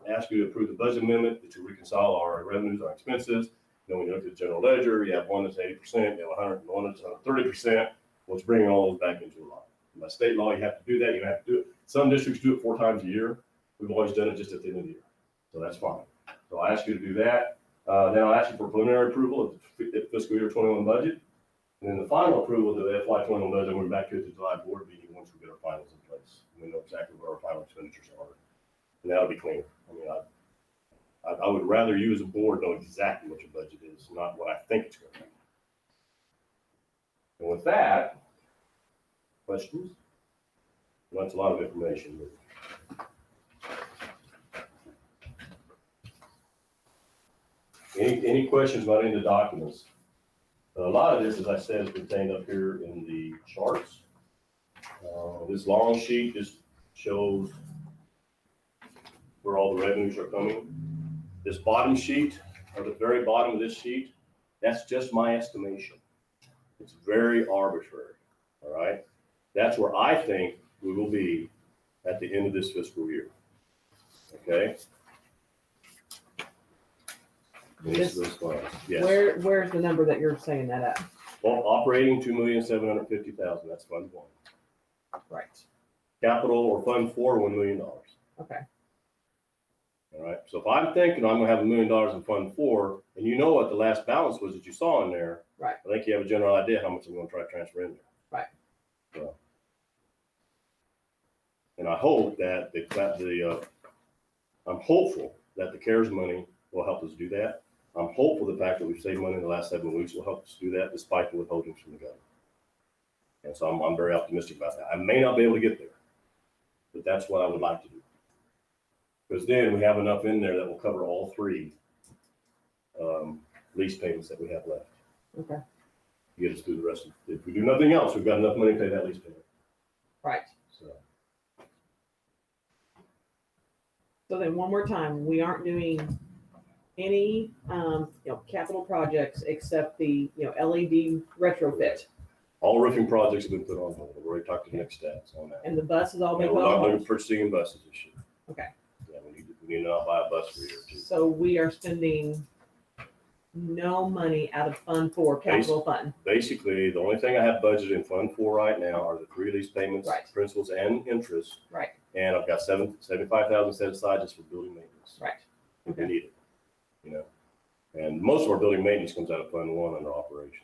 ask you to approve the budget amendment to reconcile our revenues, our expenses. Then when you look at the general ledger, you have one that's 80%, you have 101 that's 130%. Let's bring all those back into line. By state law, you have to do that. You have to do it. Some districts do it 4 times a year. We've always done it just at the end of the year. So that's fine. So I ask you to do that. Then I'll ask you for preliminary approval of the fiscal year 21 budget. And then the final approval of the FY21 budget, we're back to the July board meeting once we get our finals in place. We know exactly where our final expenditures are. And that'll be clean. I would rather you as a board know exactly what your budget is, not what I think it's going to be. And with that, questions? Well, that's a lot of information. Any questions about any of the documents? A lot of this, as I said, is contained up here in the charts. This long sheet just shows where all the revenues are coming. This bottom sheet, or the very bottom of this sheet, that's just my estimation. It's very arbitrary, all right? That's where I think we will be at the end of this fiscal year, okay? These are those funds. Yes. Where's the number that you're saying that at? Well, operating $2,750,000, that's Fund 1. Right. Capital or Fund 4, $1 million. Okay. All right, so if I'm thinking I'm gonna have $1 million in Fund 4, and you know what the last balance was that you saw in there, right? I think you have a general idea how much I'm gonna try to transfer in there. Right. So, and I hope that I'm hopeful that the CARES money will help us do that. I'm hopeful the fact that we've saved money in the last 7 weeks will help us do that despite the withholdings from the government. And so I'm very optimistic about that. I may not be able to get there, but that's what I would like to do. Because then we have enough in there that will cover all 3 lease payments that we have left. Okay. To get us through the rest of it. If we do nothing else, we've got enough money to pay that lease payment. Right. So then one more time, we aren't doing any, capital projects except the, LED retrofit. all roofing projects have been put on hold. We've already talked to the next steps on that. And the bus has all been And put we're not on going hold. to purchasing buses this year. Okay. Yeah, we need to not buy a bus for a year or two. So we are spending no money out of Fund 4, capital fund. Basically, the only thing I have budgeted in Fund 4 right now are the 3 lease payments, Right. principals and interest. Right. And I've got 75,000 set aside just for building maintenance. Right. If we need it, you know. And most of our building maintenance comes out of Fund 1 under operations.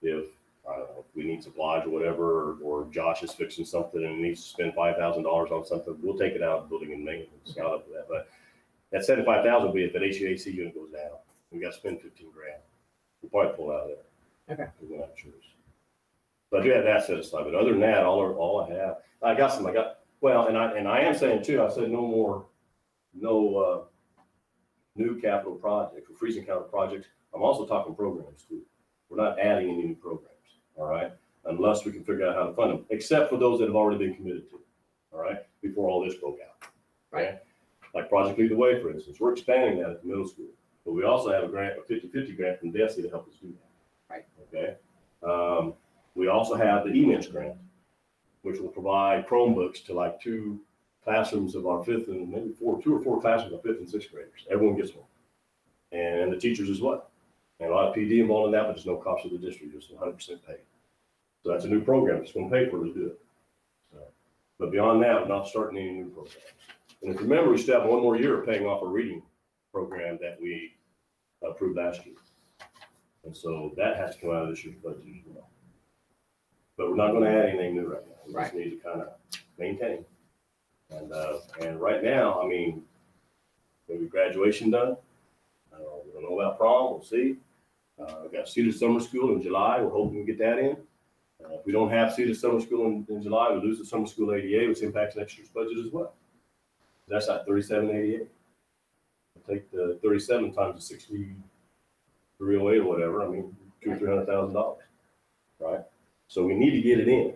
If I don't know, if we need supplies or whatever, or Josh is fixing something and needs to spend $5,000 on something, we'll take it out of building and maintenance, out of that. But that 75,000 will be if that HVAC unit goes down. We got to spend 15 grand. We'll probably pull out of there. Okay. We're not sure. But I do have that set aside. But other than that, all I have, well, and I am saying too, I said no new capital projects or freezing capital projects. I'm also talking programs too. We're not adding any new programs, all right? Unless we can figure out how to fund them, except for those that have already been committed to, all right? Before all this broke out. Okay? Like Project Lead the Way, for instance, we're expanding that at the middle school. But we also have a grant, a 50/50 grant from DESI to help us do that. Right. Okay. We also have the EMINS grant, which will provide Chromebooks to like 2 classrooms of our 5th and maybe 2 or 4 classrooms of 5th and 6th graders. Everyone gets one. And the teachers as well. And a lot of PD involved in that, but there's no cost to the district, just 100% paid. So that's a new program. It's going to pay for it to do it. So, but beyond that, we're not starting any new programs. And if you remember, we still have 1 more year of paying off a reading program that we approved last year. And so that has to come out of this year's budget as well. But we're not going to add anything new right now. We just need to kind of maintain. And right now, I mean, maybe graduation done. We don't know about prom. We'll see. We've got Cedar Summer School in July. We're hoping we get that in. If we don't have Cedar Summer School in July, we lose the summer school ADA, which impacts next year's budget as well. That's at 3788. Take the 37 times the 6308 or whatever. I mean, $200,000 or $300,000, right? So we need to get it in.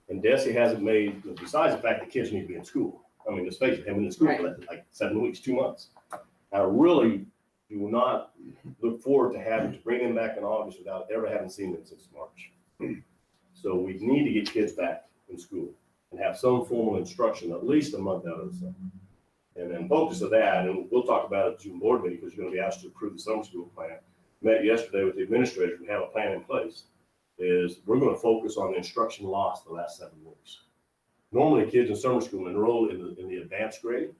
And DESI hasn't made, besides the fact that kids need to be in school. I mean, let's face it, having been in school for like 7 weeks, 2 months. I really do not look forward to having to bring them back in August without ever having seen them since March. So we need to get kids back in school and have some formal instruction at least a month out of the summer. And then focus of that, and we'll talk about it at the June board meeting because you're going to be asked to approve the summer school plan. Met yesterday with the administrators. We have a plan in place. Is we're going to focus on the instruction lost the last 7 weeks. Normally, kids in summer school enroll in the advanced grade,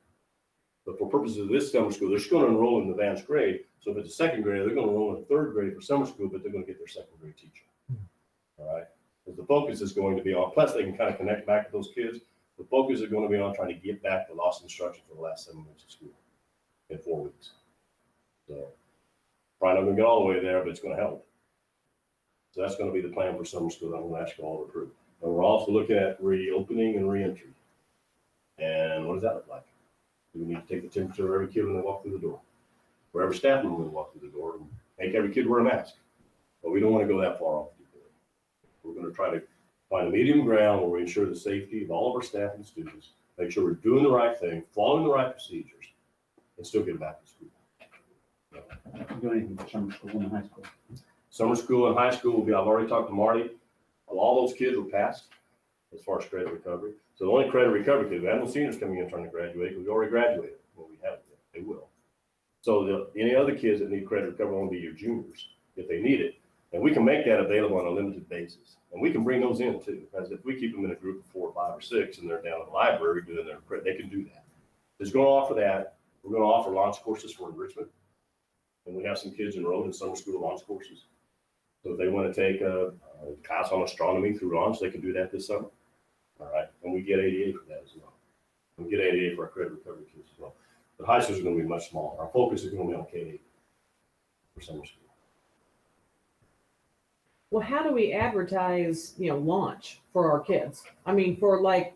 but for purposes of this summer school, they're just going to enroll in the advanced grade. So if it's a 2nd grade, they're going to enroll in 3rd grade for summer school, but they're going to get their 2nd grade teacher. All right, because the focus is going to be on. Plus, they can kind of connect back to those kids. The focus is going to be on trying to get back the lost instruction for the last 7 weeks of school in 4 weeks. So probably not going to get all the way there, but it's going to help. So that's going to be the plan for summer school. I'm going to ask you all to approve. And we're also looking at reopening and reentry. And what does that look like? We need to take the temperature of every kid when they walk through the door, or every staff member when they walk through the door, and make every kid wear a mask. But we don't want to go that far off. We're going to try to find a medium ground where we ensure the safety of all of our staff and students, make sure we're doing the right thing, following the right procedures, and still get back to school. Do anything for summer school and high school? Summer school and high school will be, I've already talked to Marty. All those kids were passed as far as credit recovery. So the only credit recovery kids, we have no seniors coming in trying to graduate because we already graduated. Well, we haven't yet. They will. So any other kids that need credit recovery will be your juniors if they need it. And we can make that available on a limited basis. And we can bring those in too, because if we keep them in a group of 4 or 5 or 6 and they're down at the library doing their credit, they can do that. It's going to offer that. We're going to offer launch courses for enrichment. And we have some kids enrolled in summer school launch courses. So if they want to take a class on astronomy through launch, they can do that this summer. All right. And we get ADA for that as well. We get ADA for our credit recovery kids as well. But high schools are going to be much smaller. Our focus is going to be on K-8 for summer school. Well, how do we advertise, launch for our kids? I mean, for like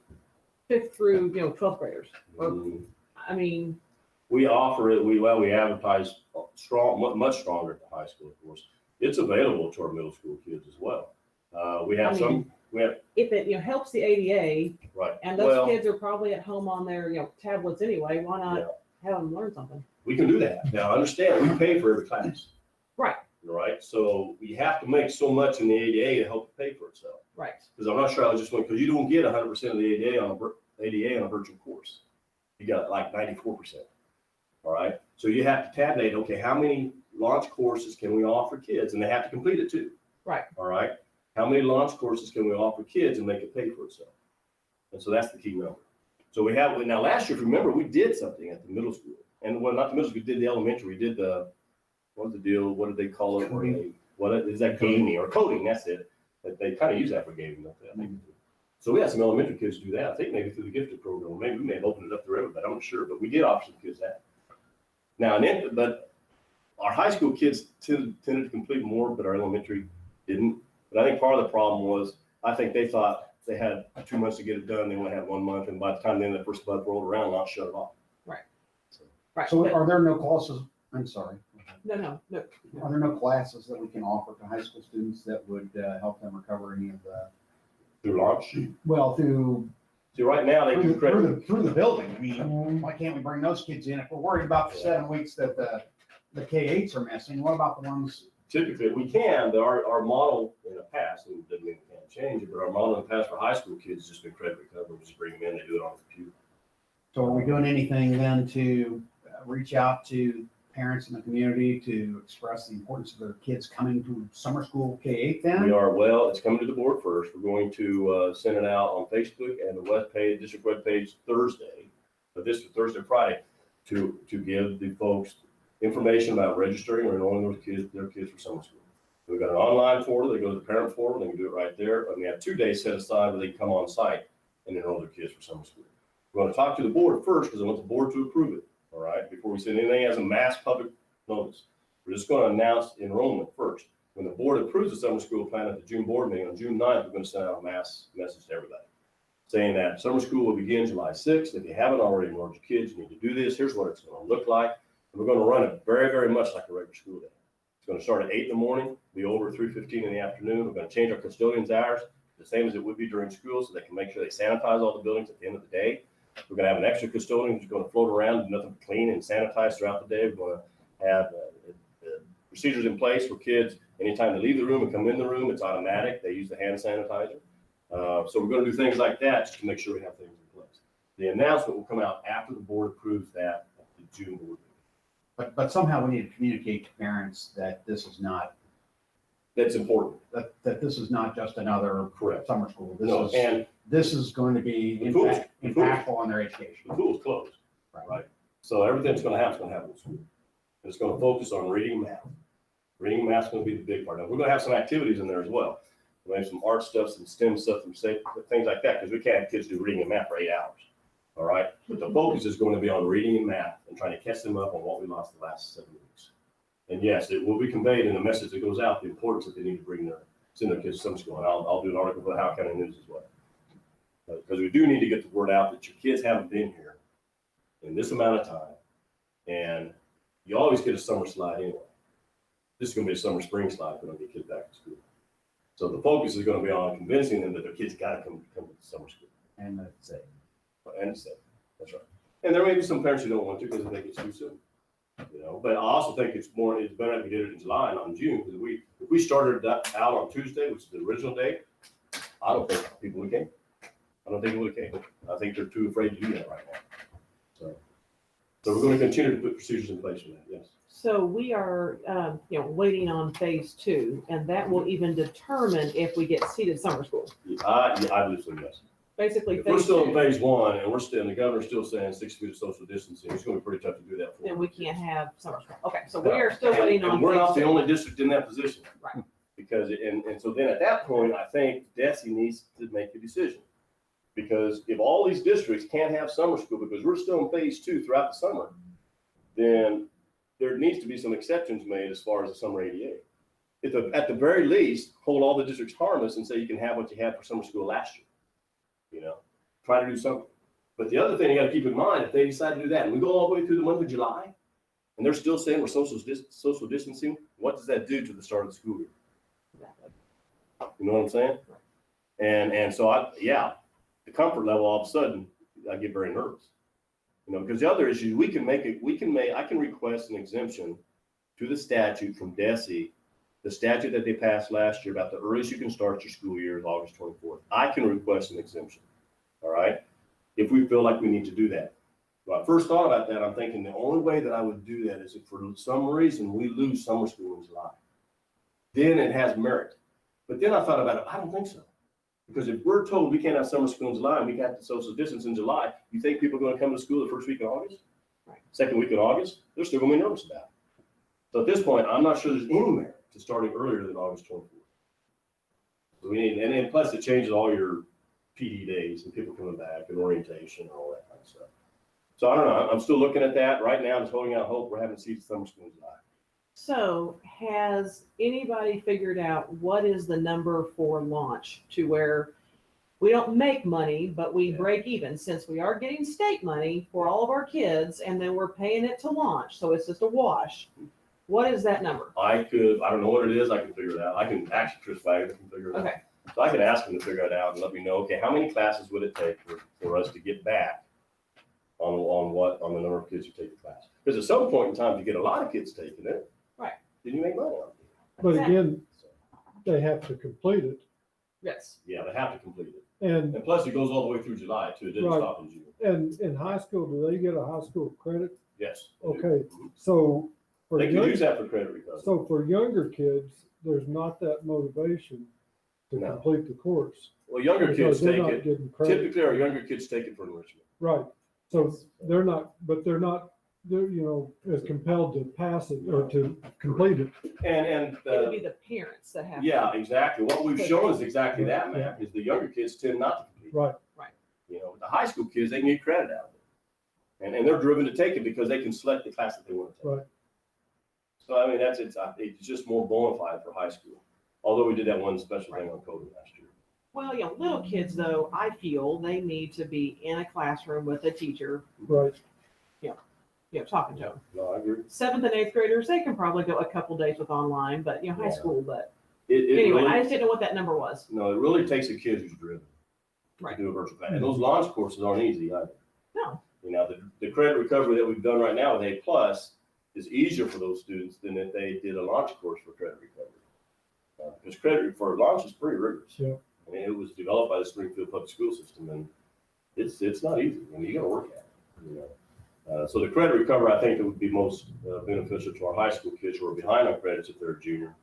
5th through, 12th graders. Or, I mean, we offer it. We advertise much stronger at the high school, of course. It's available to our middle school kids as well. We have if it helps the ADA, right, and those kids are probably at home on their tablets anyway. Why not have them learn something? We can do that. Now, understand, we pay for every class. Right. Right. So we have to make so much in the ADA to help pay for itself. Right. Because I'm not sure I just went because you don't get 100% of the ADA on a virtual course. You got like 94%. All right. So you have to tabulate. Okay, how many launch courses can we offer kids? And they have to complete it too. Right. All right. How many launch courses can we offer kids and make it pay for itself? And so that's the key number. So we have, now last year, if you remember, we did something at the middle school. And well, not the middle school, we did the elementary. We did what was the deal? What did they call it? What is that, gaming or coding? That's it. But they kind of use that for gaming, don't they? I think. So we had some elementary kids do that. I think maybe through the gifted program, or maybe we may have opened it up to everybody. I'm not sure, but we did offer some kids that. Now, but our high school kids tended to complete more, but our elementary didn't. But I think part of the problem was, I think they thought they had 2 months to get it done. They only had 1 month, and by the time the end of the first month rolled around, not shut it off. Right. So but- are there no classes, I'm sorry, No. are there no classes that we can offer to high school students that would help them recover any of the, Through launch. well, through See, right now they do credit. through the building? I mean, why can't we bring those kids in? If we're worried about the 7 weeks that the K-8s are missing, what about the ones? Typically, we can, but our model in the past, and it doesn't mean we can't change it, but our model in the past for high school kids has just been credit recovery. We just bring them in, they do it on the computer. So are we doing anything then to reach out to parents in the community to express the importance of their kids coming to summer school K-8 then? We are, well, it's coming to the board first. We're going to send it out on Facebook and the district webpage Thursday, Thursday, Friday, to give the folks information about registering or enrolling their kids for summer school. We've got an online portal. They go to the parent portal. They can do it right there. And we have 2 days set aside where they can come on site and enroll their kids for summer school. We're going to talk to the board first because I want the board to approve it. All right, before we send anything as a mass public notice. We're just going to announce enrollment first. When the board approves the summer school plan at the June board meeting on June 9th, we're going to send out a mass message to everybody saying that summer school will begin July 6th. If you haven't already enrolled your kids, you need to do this. Here's what it's going to look like. And we're going to run it very, very much like a regular school day. It's going to start at 8 in the morning, be over at 3:15 in the afternoon. We're going to change our custodians' hours the same as it would be during school so they can make sure they sanitize all the buildings at the end of the day. We're going to have an extra custodian who's going to float around and do nothing but clean and sanitize throughout the day. We're going to have procedures in place for kids. Anytime they leave the room and come in the room, it's automatic. They use the hand sanitizer. So we're going to do things like that just to make sure we have things in place. The announcement will come out after the board approves that at the June board meeting. But somehow we need to communicate to parents that this is not, That's important. that this is not just another Correct. summer school. No, and This is going to be The pool's- impactful on their education. the pool's closed, right? So everything's going to happen in school. And it's going to focus on reading and math. Reading and math's going to be the big part. Now, we're going to have some activities in there as well. We have some art stuff, some STEM stuff, some safe things like that, because we can't have kids do reading and math for 8 hours. All right. But the focus is going to be on reading and math and trying to catch them up on what we lost the last 7 weeks. And yes, it will be conveyed in the message that goes out, the importance that they need to send their kids to summer school. And I'll do an article for the Howard County News as well. Because we do need to get the word out that your kids haven't been here in this amount of time. And you always get a summer slide anyway. This is going to be a summer spring slide for them to get kids back to school. So the focus is going to be on convincing them that their kids got to come to summer school. And that's it. And it's safe. That's right. And there may be some parents who don't want to because they think it's too soon. But I also think it's better if we did it in July, not in June. Because if we started that out on Tuesday, which is the original date, I don't think people would came. I don't think it would have came. I think they're too afraid to do that right now. So we're going to continue to put procedures in place for that. Yes. So we are, waiting on phase 2, and that will even determine if we get seated summer school. I believe so. Yes. Basically, If we're phase still in 2, phase 1 and the governor's still saying 6 feet of social distancing, it's going to be pretty tough to do that for. then we can't have summer school. Okay, so we are still waiting on. And we're not phase the 2. only district in that position. Right. Because, and so then at that point, I think DESE needs to make a decision. Because if all these districts can't have summer school because we're still in phase 2 throughout the summer, then there needs to be some exceptions made as far as the summer ADA. At the very least, hold all the districts harmless and say you can have what you had for summer school last year. Try to do something. But the other thing you got to keep in mind, if they decide to do that, and we go all the way through the month of July, and they're still saying we're social distancing, what does that do to the start of the school year? You know what I'm saying? And so the comfort level all of a sudden, I get very nervous. Because the other issue, I can request an exemption to the statute from DESE, the statute that they passed last year about the earliest you can start your school year is August 24th. I can request an exemption. All right. If we feel like we need to do that. When I first thought about that, I'm thinking the only way that I would do that is if for some reason we lose summer school in July. Then it has merit. But then I thought about it, I don't think so. Because if we're told we can't have summer school in July and we got the social distance in July, you think people are going to come to school the first week in August? Right. Second week in August? They're still going to be nervous about it. So at this point, I'm not sure there's any merit to starting earlier than August 24th. So we need, and then plus it changes all your PD days and people coming back and orientation and all that kind of stuff. So I don't know. I'm still looking at that. Right now, I'm just holding out hope. We're having season summer school in July. So has anybody figured out what is the number for launch to where we don't make money, but we break even, since we are getting state money for all of our kids and then we're paying it to launch. So it's just a wash. What is that number? I don't know what it is. I can figure it out. I can actually, Chris Wagner can figure it out. Okay. So I can ask him to figure it out and let me know, okay, how many classes would it take for us to get back on the number of kids who take the class? Because at some point in time, if you get a lot of kids taking it, right, then you make money on it. But again, they have to complete it. Yes. Yeah, they have to complete it. And, And plus, it goes all the way through July, too. It didn't Right. stop in June. and in high school, do they get a high school credit? Yes. Okay, so for They could young, use that for credit recovery. so for younger kids, there's not that motivation to No. complete the course. Well, younger Because kids they're take not it. getting credit. Typically, our younger kids take it for enrichment. Right, so they're not, they're, as compelled to pass it or to complete it. And It would be the parents that have. yeah, exactly. What we've shown is exactly that, Yeah. Matt, is the younger kids tend not to complete. Right. The high school kids, they can get credit out of it. And they're driven to take it because they can select the class that they want to take. Right. So, I mean, it's just more bona fide for high school. Although we did that one special thing on COVID last year. Well, little kids though, I feel they need to be in a classroom with a teacher, Right, talking to them. No, I agree. 7th and 8th graders, they can probably go a couple days with online, but high Yeah. school, but It anyway, really, I just didn't know what that number was. no, it really takes a kid who's driven Right. to do a virtual class. And those launch courses aren't easy either. No. The credit recovery that we've done right now with A plus is easier for those students than if they did a launch course for credit recovery. Because credit for launch is pretty rigorous. Yeah. I mean, it was developed by the Springfield Public School System, and it's not easy. I mean, you got to work at it. So the credit recovery, I think, that would be most beneficial to our high school kids who are behind on credits if they're a junior,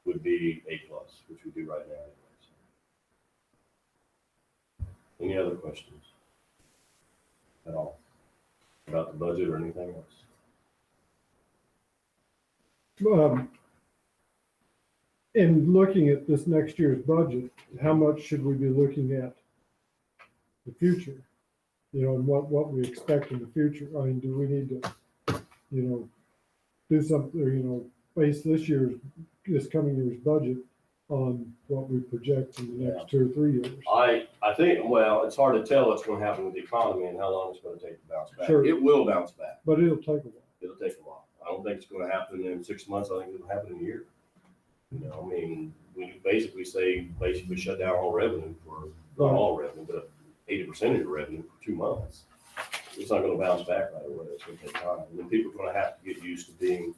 would be A plus, which we do right now. Any other questions at all about the budget or anything else? in looking at this next year's budget, how much should we be looking at the future? And what we expect in the future. I mean, do we need to, do something, or, base this coming year's budget on what we project in the next 2 or 3 years? I think, well, it's hard to tell what's going to happen with the economy and how long it's going to take to bounce back. Sure. It will bounce back. But it'll take a while. It'll take a while. I don't think it's going to happen in 6 months. I think it'll happen in a year. I mean, we basically shut down all revenue for, not all revenue, but 80% of your revenue for 2 months. It's not going to bounce back right away. It's going to take time. And then people are going to have to get used to being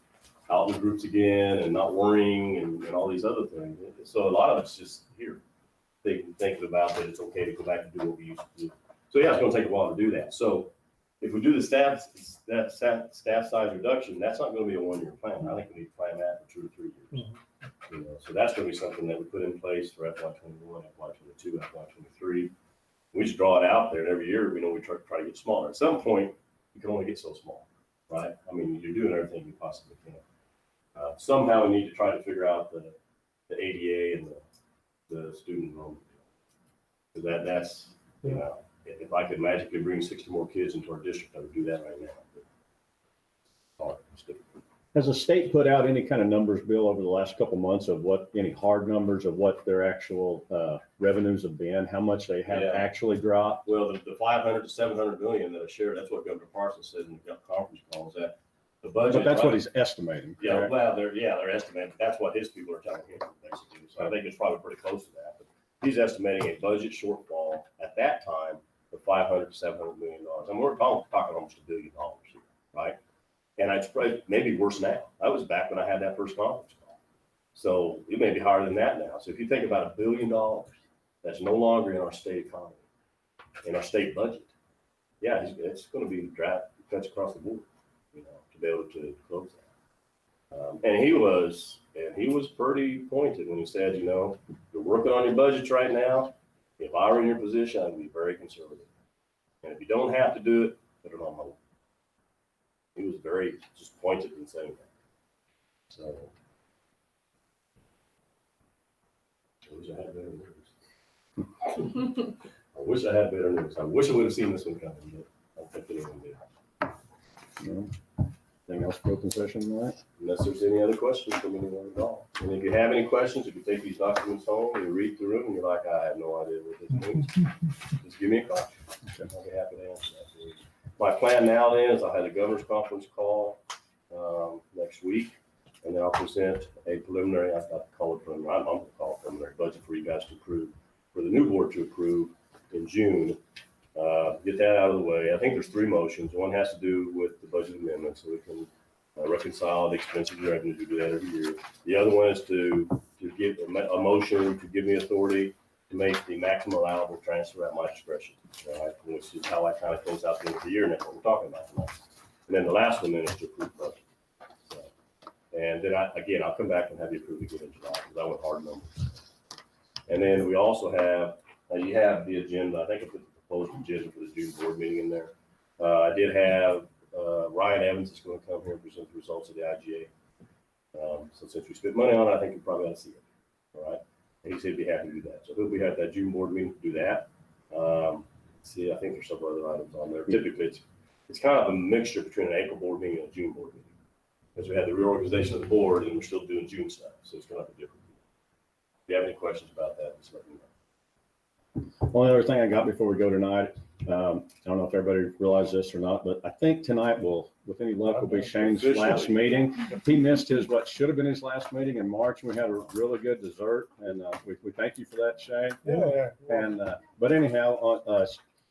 out in groups again and not worrying and all these other things. So a lot of it's just here, thinking about that it's okay to go back and do what we used to do. So yeah, it's going to take a while to do that. So if we do the staff size reduction, that's not going to be a 1-year plan. I think we need to plan that for 2 or 3 years. So that's going to be something that we put in place for FY21, FY22, FY23. We just draw it out there, and every year we try to get smaller. At some point, you can only get so small, right? I mean, you're doing everything you possibly can. Somehow we need to try to figure out the ADA and the student enrollment. Because that's, if I could magically bring 60 more kids into our district, I would do that right now. But it's hard. It's difficult. Has the state put out any kind of numbers, Bill, over the last couple months of any hard numbers of what their actual revenues have been, how much they have actually dropped? Well, the 500 to 700 million that I shared, that's what Governor Parsons said in the conference call, is that the budget. But that's what he's estimating. Yeah, correct? well, they're estimating. That's what his people are telling him, basically. So I think it's probably pretty close to that. But he's estimating a budget shortfall at that time of 500 to 700 million dollars. And we're talking almost $1 billion here, right? And it's probably maybe worse now. That was back when I had that first conference call. So it may be higher than that now. So if you think about $1 billion, that's no longer in our state economy, in our state budget. yeah, it's going to be draft cuts across the board, you know, to be able to close that. And he was pretty pointed when he said, you know, you're working on your budgets right now. If I were in your position, I'd be very conservative. And if you don't have to do it, put it on hold. He was very just pointed in saying that. So I wish I had better news. I wish I had better news. I wish I would have seen this one coming, but I think anyone did. No. Anything else for open session tonight? Unless there's any other questions from anyone at all. And if you have any questions, if you take these documents home and you read through them and you're like, I have no idea what this means, just give me a call. I'll be happy to answer that for you. My plan now then is I had a governor's conference call next week, and then I'll present a preliminary, I call it preliminary, I'm going to call it preliminary budget for you guys to approve, for the new board to approve in June. Get that out of the way. I think there's 3 motions. One has to do with the budget amendment, so we can reconcile the expenses and revenues. We do that every year. The other one is to give a motion to give me authority to make the maximum allowable transfer at my discretion, right? Which is how I kind of close out the end of the year, and that's what we're talking about tonight. And then the last one then is to approve budget. So, and then I'll come back and have you approve again in July, because I went hard numbers. And then we also have, you have the agenda. I think I put the proposed agenda for the June board meeting in there. I did have Ryan Evans is going to come here and present the results of the IGA. So since we spent money on it, I think you probably ought to see it. All right. And he said he'd be happy to do that. So he'll be at that June board meeting to do that. See, I think there's several other items on there. Typically, it's kind of a mixture between an April board meeting and a June board meeting, because we had the reorganization of the board and we're still doing June stuff. So it's going to be different. If you have any questions about that, just let me know. Only other thing I got before we go tonight, I don't know if everybody realized this or not, but I think tonight will, with any luck, will be Shane's last meeting. He missed his, what should have been his last meeting in March. We had a really good dessert, and we thank you for that, Shane. Yeah. And, but anyhow,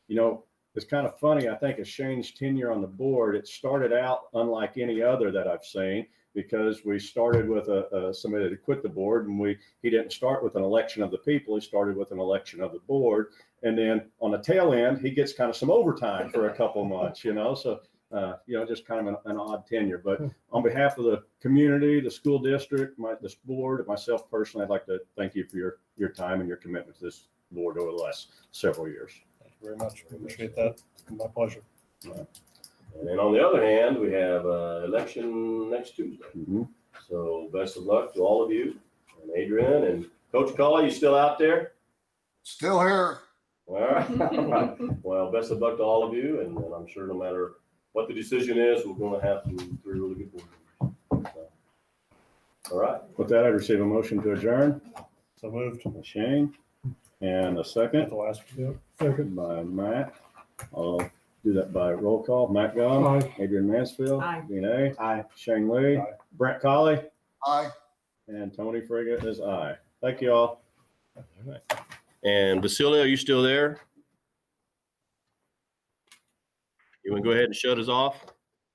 you know, it's kind of funny. I think as Shane's tenure on the board, it started out unlike any other that I've seen, because we started with somebody that quit the board, and he didn't start with an election of the people. He started with an election of the board. And then on the tail end, he gets kind of some overtime for a couple of months, you know, so, you know, just kind of an odd tenure. But on behalf of the community, the school district, this board, and myself personally, I'd like to thank you for your time and your commitment to this board over the last several years. Thank you very much. We appreciate that. My pleasure. And then on the other hand, we have election next Tuesday. Mm-hmm. So best of luck to all of you, and Adrian and Coach Cully. You still out there? Still here. All right. Well, best of luck to all of you, and I'm sure no matter what the decision is, we're going to have some 3 really good board meetings. So, all right. With that, I'd receive a motion to adjourn. So moved. By Shane, and a second The last. Yep, second. by Matt. I'll do that by roll call. Matt Gum, Aye. Adrian Mansfield, Aye. Dean A, Aye. Shane Lee, Aye. Brent Colley, Aye. and Tony Frigga is aye. Thank you all. And Vasily, are you still there? You want to go ahead and shut us off?